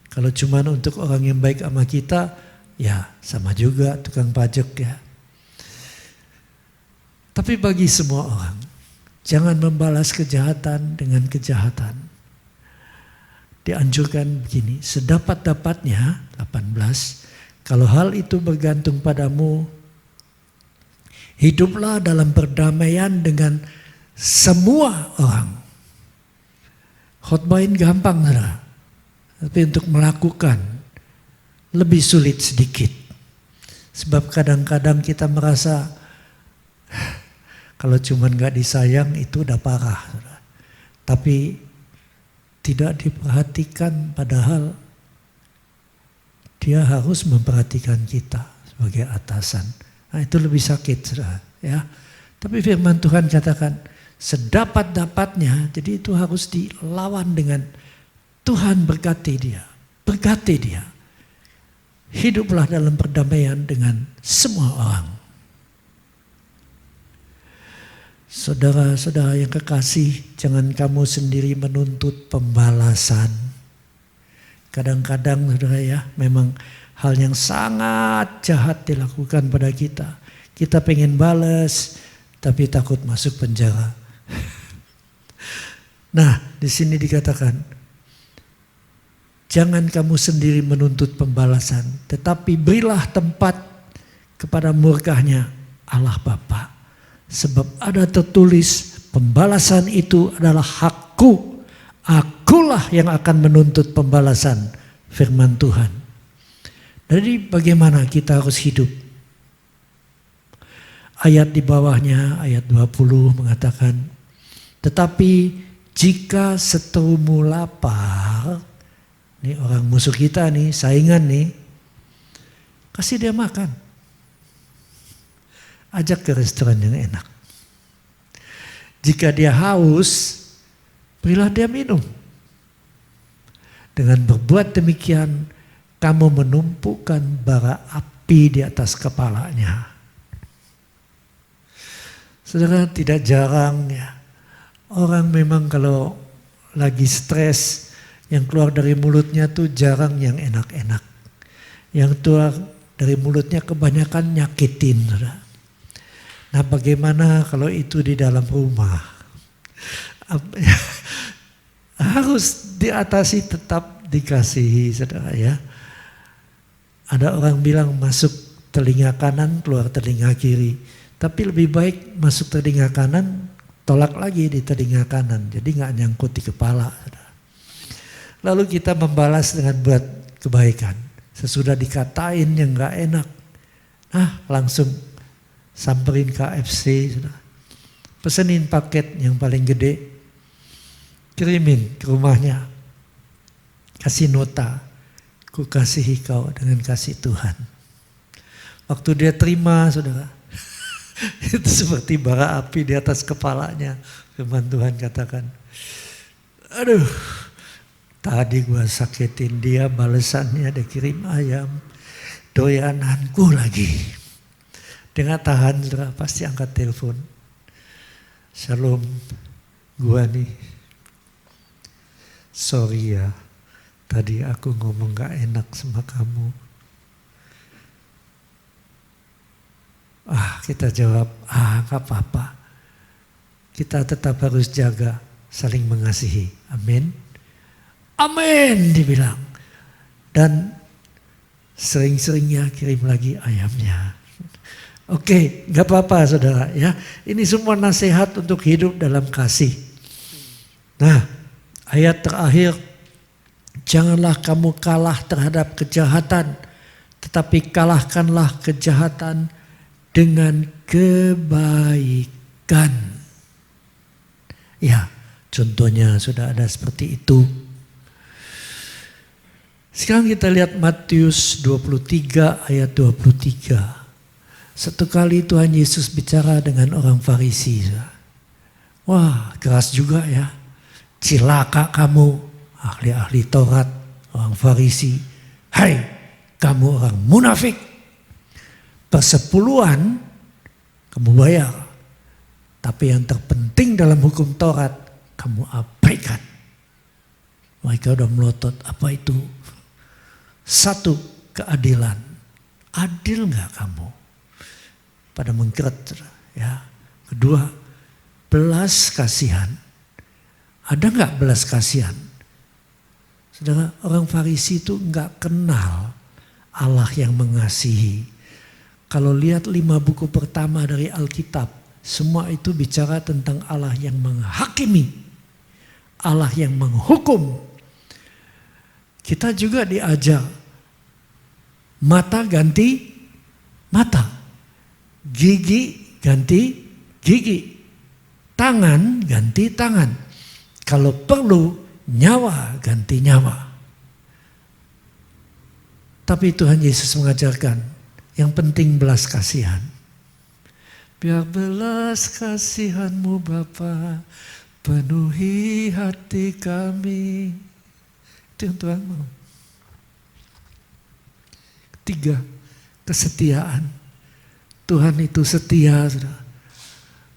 Kalau cuma untuk orang yang baik sama kita, ya sama juga tukang pajak ya. Tapi bagi semua orang, jangan membalas kejahatan dengan kejahatan. Dianjurkan begini, sedapat-dapatnya, 18, kalau hal itu bergantung padamu, hiduplah dalam perdamaian dengan semua orang. Khotbahin gampang, saudara. Tapi untuk melakukan lebih sulit sedikit. Sebab kadang-kadang kita merasa kalau cuma gak disayang itu udah parah. Tapi tidak diperhatikan, padahal dia harus memperhatikan kita sebagai atasan. Nah, itu lebih sakit, ya. Tapi firman Tuhan katakan sedapat-dapatnya, jadi itu harus dilawan dengan Tuhan berkati dia, berkati dia. Hiduplah dalam perdamaian dengan semua orang. Saudara-saudara yang kekasih, jangan kamu sendiri menuntut pembalasan. Kadang-kadang, saudara ya, memang hal yang sangat jahat dilakukan pada kita. Kita pengen balas, tapi takut masuk penjara. Nah, di sini dikatakan, jangan kamu sendiri menuntut pembalasan, tetapi berilah tempat kepada murkahnya Allah Bapa. Sebab ada tertulis, pembalasan itu adalah hakku. Akulah yang akan menuntut pembalasan, firman Tuhan. Jadi bagaimana kita harus hidup? Ayat di bawahnya, ayat 20 mengatakan, tetapi jika seterumu lapar, ini orang musuh kita nih, saingan nih, kasih dia makan. Ajak ke restoran yang enak. Jika dia haus, berilah dia minum. Dengan berbuat demikian, kamu menumpukan bara api di atas kepalanya. Saudara, tidak jarang ya, orang memang kalau lagi stres, yang keluar dari mulutnya tuh jarang yang enak-enak. Yang keluar dari mulutnya kebanyakan nyakitin. Saudara. Nah, bagaimana kalau itu di dalam rumah? Harus diatasi, tetap dikasihi, saudara ya. Ada orang bilang masuk telinga kanan, keluar telinga kiri. Tapi lebih baik masuk telinga kanan, tolak lagi di telinga kanan. Jadi nggak nyangkut di kepala. Saudara. Lalu kita membalas dengan buat kebaikan. Sesudah dikatain yang nggak enak, langsung samperin KFC, saudara. Pesenin paket yang paling gede, kirimin ke rumahnya, kasih nota, ku kasihi kau dengan kasih Tuhan. Waktu dia terima, saudara, itu seperti bara api di atas kepalanya. Firman Tuhan katakan, aduh, tadi gua sakitin dia, balesannya dia kirim ayam, doyananku lagi. Dengan tahan, saudara, pasti angkat telepon. Shalom, gua nih. Sorry ya, tadi aku ngomong gak enak sama kamu. Kita jawab, gak apa-apa. Kita tetap harus jaga, saling mengasihi. Amin. Amin, dibilang. Dan sering-seringnya kirim lagi ayamnya. Oke, gak apa-apa saudara ya. Ini semua nasihat untuk hidup dalam kasih. Nah, ayat terakhir, janganlah kamu kalah terhadap kejahatan, tetapi kalahkanlah kejahatan dengan kebaikan. Ya, contohnya sudah ada seperti itu. Sekarang kita lihat Matius 23 ayat 23. Satu kali Tuhan Yesus bicara dengan orang Farisi. Wah, keras juga ya. Cilaka kamu, ahli-ahli Taurat, orang Farisi. Hai, kamu orang munafik. Persepuluhan kamu bayar. Tapi yang terpenting dalam hukum Taurat, kamu abaikan. Mereka udah melotot, apa itu? Satu, keadilan. Adil gak kamu? Pada mengkeret, ya. Kedua, belas kasihan. Ada nggak belas kasihan? Saudara, orang Farisi itu nggak kenal Allah yang mengasihi. Kalau lihat 5 buku pertama dari Alkitab, semua itu bicara tentang Allah yang menghakimi, Allah yang menghukum. Kita juga diajar mata ganti mata. Gigi ganti gigi, tangan ganti tangan. Kalau perlu nyawa ganti nyawa. Tapi Tuhan Yesus mengajarkan yang penting belas kasihan. Biar belas kasihan-Mu Bapa penuhi hati kami. Itu yang Tuhan mau. Ketiga, kesetiaan. Tuhan itu setia, saudara.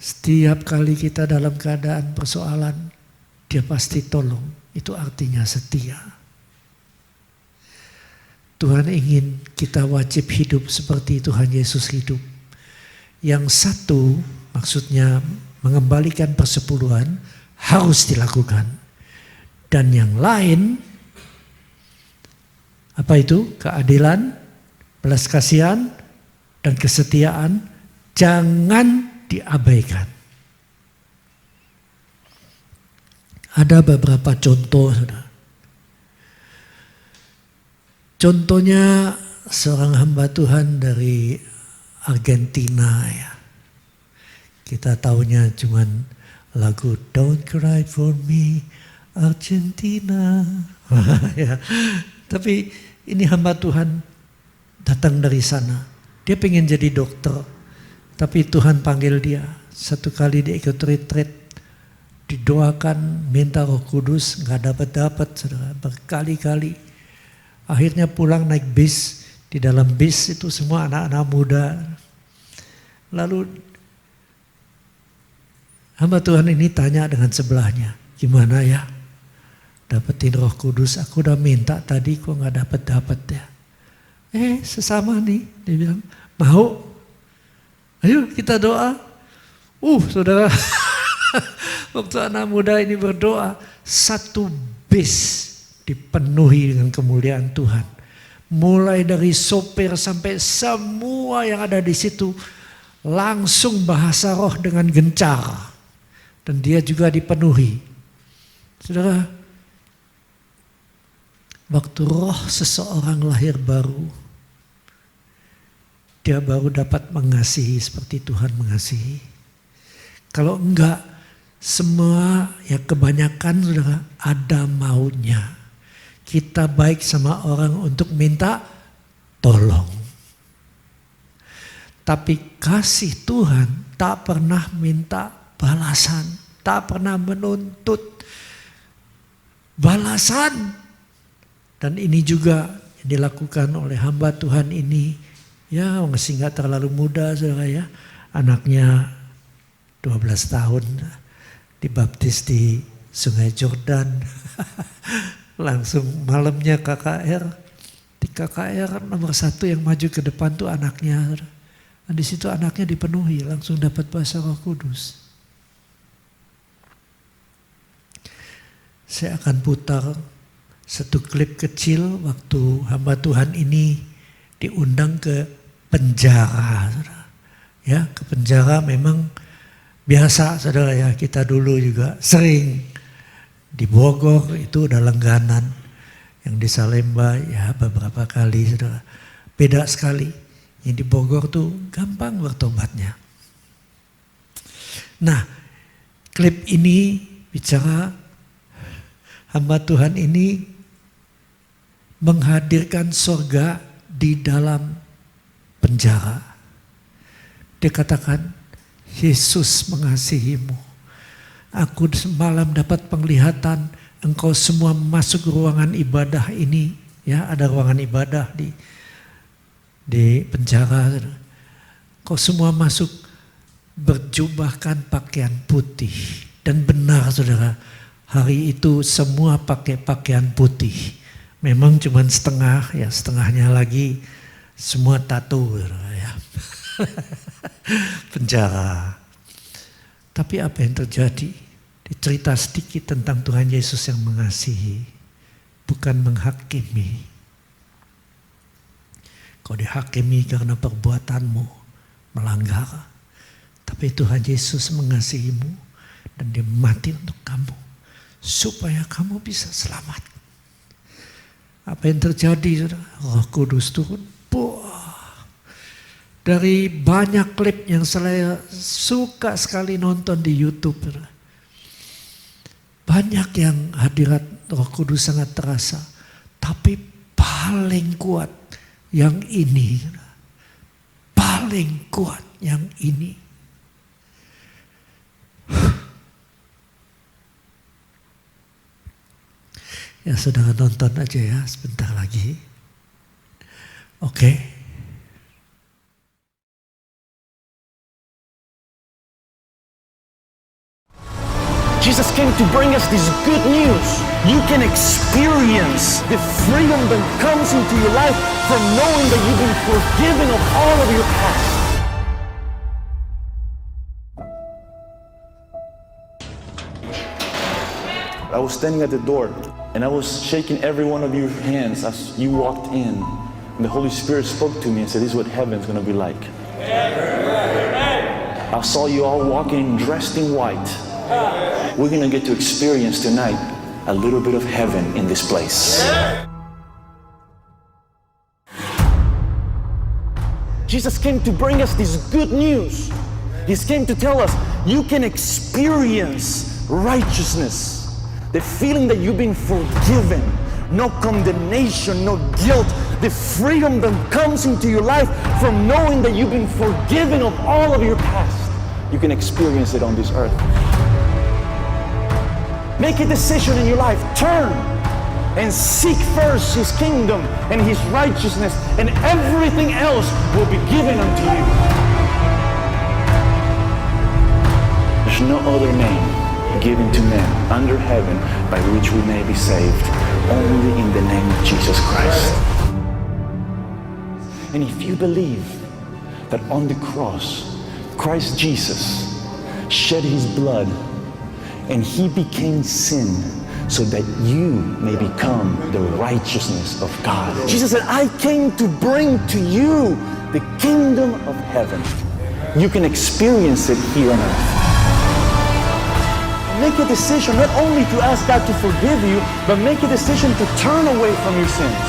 Setiap kali kita dalam keadaan persoalan, Dia pasti tolong. Itu artinya setia. Tuhan ingin kita wajib hidup seperti Tuhan Yesus hidup. Yang satu, maksudnya mengembalikan persepuluhan, harus dilakukan. Dan yang lain, apa itu? Keadilan, belas kasihan, dan kesetiaan jangan diabaikan. Ada beberapa contoh, saudara. Contohnya seorang hamba Tuhan dari Argentina ya. Kita tahunya cuman lagu Don't Cry For Me Argentina. Ya. Tapi ini hamba Tuhan datang dari sana. Dia pengen jadi dokter, tapi Tuhan panggil dia. Satu kali dia ikut retreat, didoakan, minta Roh Kudus, nggak dapat, saudara, berkali-kali. Akhirnya pulang naik bis, di dalam bis itu semua anak-anak muda. Lalu Hamba Tuhan ini tanya dengan sebelahnya, gimana ya dapetin Roh Kudus? Aku udah minta tadi kok nggak dapet ya. Sesama nih, dia bilang, mau? Ayo kita doa. Saudara, waktu anak muda ini berdoa, satu bis dipenuhi dengan kemuliaan Tuhan. Mulai dari sopir sampai semua yang ada di situ langsung bahasa roh dengan gencar. Dan dia juga dipenuhi. Saudara, waktu roh seseorang lahir baru, dia baru dapat mengasihi seperti Tuhan mengasihi. Kalau enggak, semua ya kebanyakan saudara ada maunya. Kita baik sama orang untuk minta tolong. Tapi kasih Tuhan tak pernah minta balasan, tak pernah menuntut balasan. Dan ini juga yang dilakukan oleh hamba Tuhan ini. Ya masih gak terlalu muda saudara ya. Anaknya 12 tahun dibaptis di Sungai Jordan. Langsung malamnya KKR. Di KKR nomor 1 yang maju ke depan tuh anaknya. Dan di situ anaknya dipenuhi, langsung dapat bahasa Roh Kudus. Saya akan putar satu klip kecil waktu hamba Tuhan ini diundang ke penjara. Ya, ke penjara memang biasa saudara ya, kita dulu juga sering di Bogor itu udah langganan, yang di Salemba ya beberapa kali saudara. Beda sekali, yang di Bogor tuh gampang bertobatnya. Nah, klip ini bicara hamba Tuhan ini menghadirkan surga di dalam penjara. Dia katakan, Yesus mengasihimu. Aku semalam dapat penglihatan engkau semua masuk ruangan ibadah ini. Ya, ada ruangan ibadah di penjara. Kau semua masuk berjubahkan pakaian putih. Dan benar saudara, hari itu semua pakai pakaian putih. Memang cuma setengah, ya setengahnya lagi semua tato ya. Penjara. Tapi apa yang terjadi? Dicerita sedikit tentang Tuhan Yesus yang mengasihi, bukan menghakimi. Kau dihakimi karena perbuatanmu melanggar. Tapi Tuhan Yesus mengasihimu dan dia mati untuk kamu supaya kamu bisa selamat. Apa yang terjadi? Roh Kudus turun. Dari banyak klip yang saya suka sekali nonton di YouTube. Banyak yang hadirat Roh Kudus sangat terasa. Tapi paling kuat yang ini. Paling kuat yang ini. Ya saudara nonton aja ya sebentar lagi. Oke. Jesus came to bring us this good news. You can experience the freedom that comes into your life from knowing that you've been forgiven of all of your past. I was standing at the door and I was shaking every one of your hands as you walked in. And the Holy Spirit spoke to me and said, this is what heaven's going to be like. I saw you all walking dressed in white. We're going to get to experience tonight a little bit of heaven in this place. Jesus came to bring us this good news. He came to tell us you can experience righteousness. The feeling that you've been forgiven. No condemnation, no guilt. The freedom that comes into your life from knowing that you've been forgiven of all of your past. You can experience it on this earth. Make a decision in your life. Turn and seek first His kingdom and His righteousness, and everything else will be given unto you. There's no other name given to men under heaven by which we may be saved, only in the name of Jesus Christ. And if you believe that on the cross, Christ Jesus shed his blood and he became sin so that you may become the righteousness of God. Jesus said, I came to bring to you the kingdom of heaven. You can experience it here on earth. Make a decision not only to ask God to forgive you, but make a decision to turn away from your sins.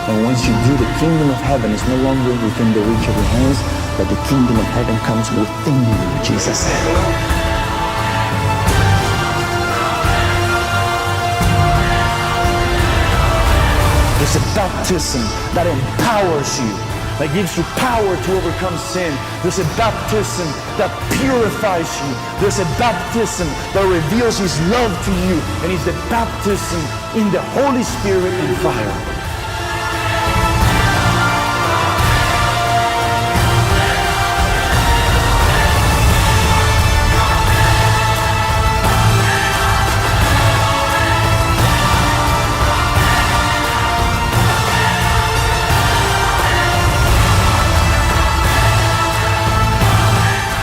And once you do, the kingdom of heaven is no longer within the reach of your hands, but the kingdom of heaven comes within you, Jesus said. There's a baptism that empowers you, that gives you power to overcome sin. There's a baptism that purifies you. There's a baptism that reveals his love to you, and it's the baptism in the Holy Spirit and fire.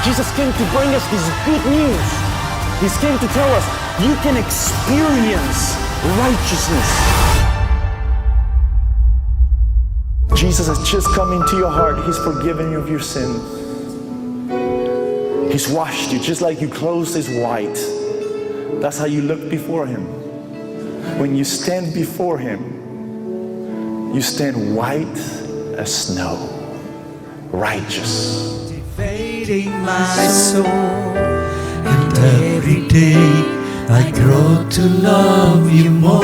Jesus came to bring us this good news. He came to tell us you can experience righteousness. Jesus has just come into your heart. He's forgiven you of your sins. He's washed you just like your clothes is white. That's how you look before him. When you stand before him, you stand white as snow, righteous. Invading my soul, and every day I grow to love you more.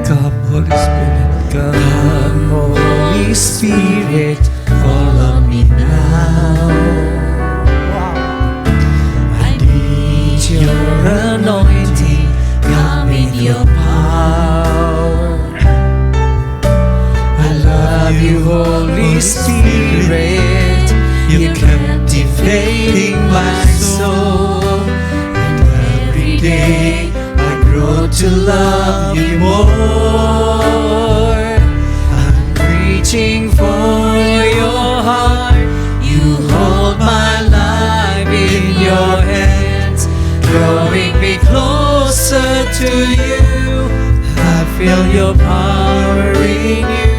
Come, Holy Spirit, come, Holy Spirit, follow me now. I need your anointing, come in your power. I love you, Holy Spirit. You're captivating my soul, and every day I grow to love you more. I'm reaching for your heart. You hold my life in your hands, drawing me closer to you. I feel your power in you.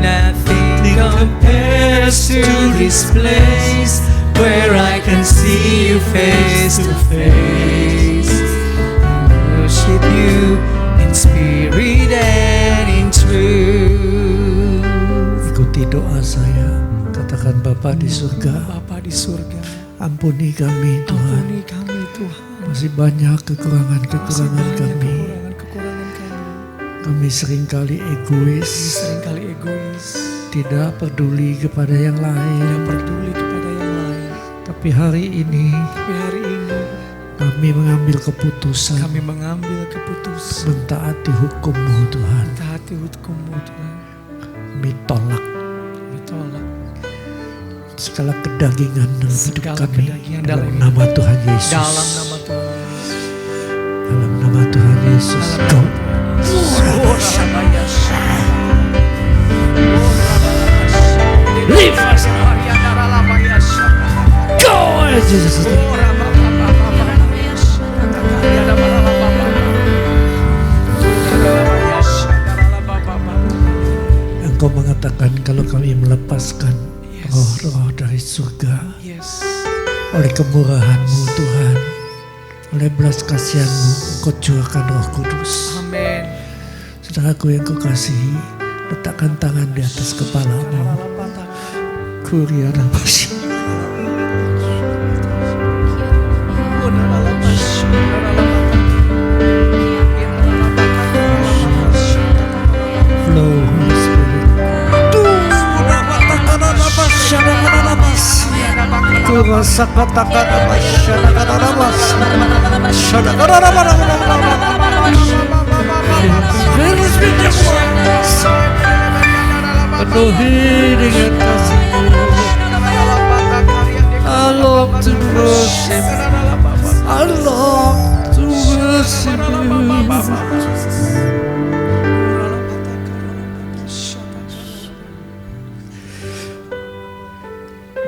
Nothing compares to this place where I can see you face to face. Worship you in spirit and in truth. Ikuti doa saya. Katakan Bapa di surga. Bapa di surga, Ampuni kami Tuhan. ampuni kami Tuhan. Masih banyak kekurangan-kekurangan Banyak kami. kekurangan kami. Kami seringkali egois, Seringkali egois, tidak peduli kepada yang lain. tidak peduli kepada yang lain. Tapi hari ini Tapi hari ini kami mengambil keputusan kami mengambil keputusan mentaati hukum-Mu Tuhan. taati hukum-Mu Tuhan. Kami tolak Kami tolak segala kedagingan dalam hidup segala kami. kedagingan Dalam dalam nama Tuhan Yesus. dalam nama Tuhan Yesus. Dalam nama Tuhan Yesus. Go. Leave us. Go. Jesus. Engkau mengatakan kalau kami melepaskan roh-roh dari surga Yes. oleh kemurahan-Mu Tuhan, oleh belas kasihan-Mu, Engkau curahkan Roh Kudus. Amin. Saudaraku yang Kau kasihi, letakkan tangan di atas kepalamu. Kuria Rabasya. Flow Holy Spirit. Penuhi dengan kasih-Mu. Halo love to worship. I love to worship you.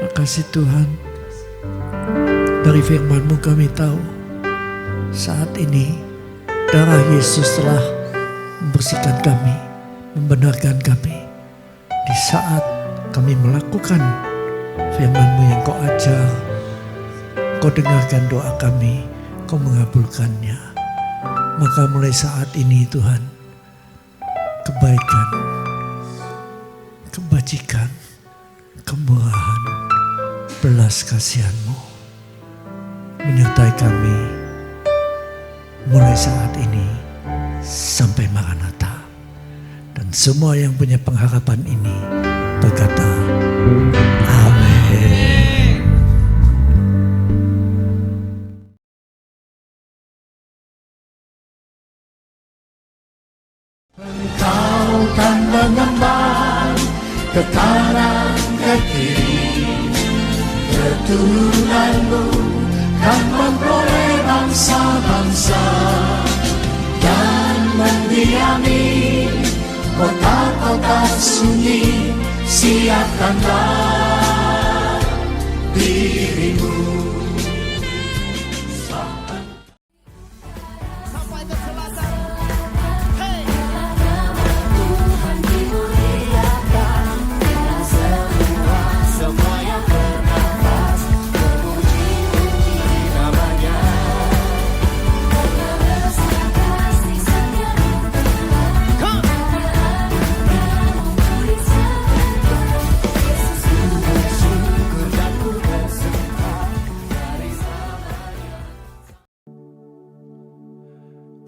Makasih Tuhan, dari firman-Mu kami tahu saat ini darah Yesus telah membersihkan kami, membenarkan kami. Di saat kami melakukan firman-Mu yang Kau ajar, Kau dengarkan doa kami, Kau mengabulkannya. Maka mulai saat ini Tuhan, kebaikan, kebajikan, kemurahan, belas kasihan-Mu menyertai kami mulai saat ini sampai Maranatha. Dan semua yang punya pengharapan ini berkata, Amin. Engkau kan mengembang ke kanan ke kiri, keturunanmu kan memperoleh bangsa-bangsa dan mendiami kota-kota sunyi. Siapkanlah dirimu.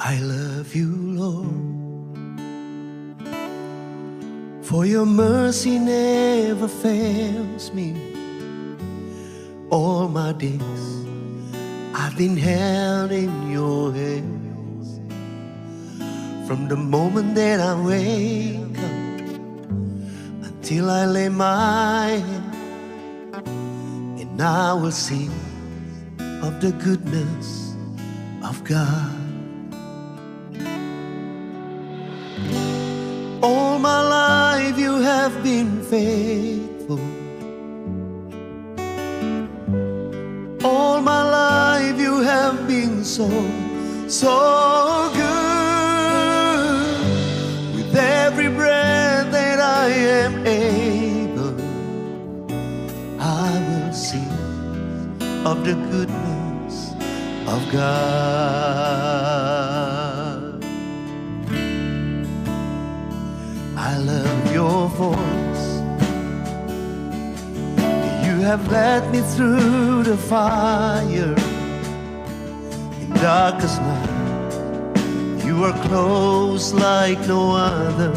I love you, Lord, for your mercy never fails me. All my days I've been held in your hands. From the moment that I wake up until I lay my head, and I will sing of the goodness of God. All my life you have been faithful. All my life you have been so good. With every breath that I am able, I will sing of the goodness of God. I love your voice. You have led me through the fire. In darkest night, you are close like no other.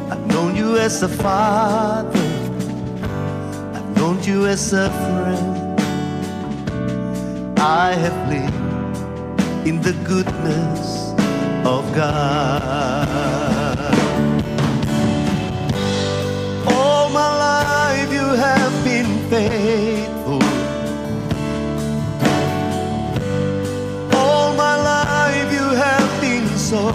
I've known you as a father. I've known you as a friend. I have lived in the goodness of God. All my life you have been faithful. All my life you have been so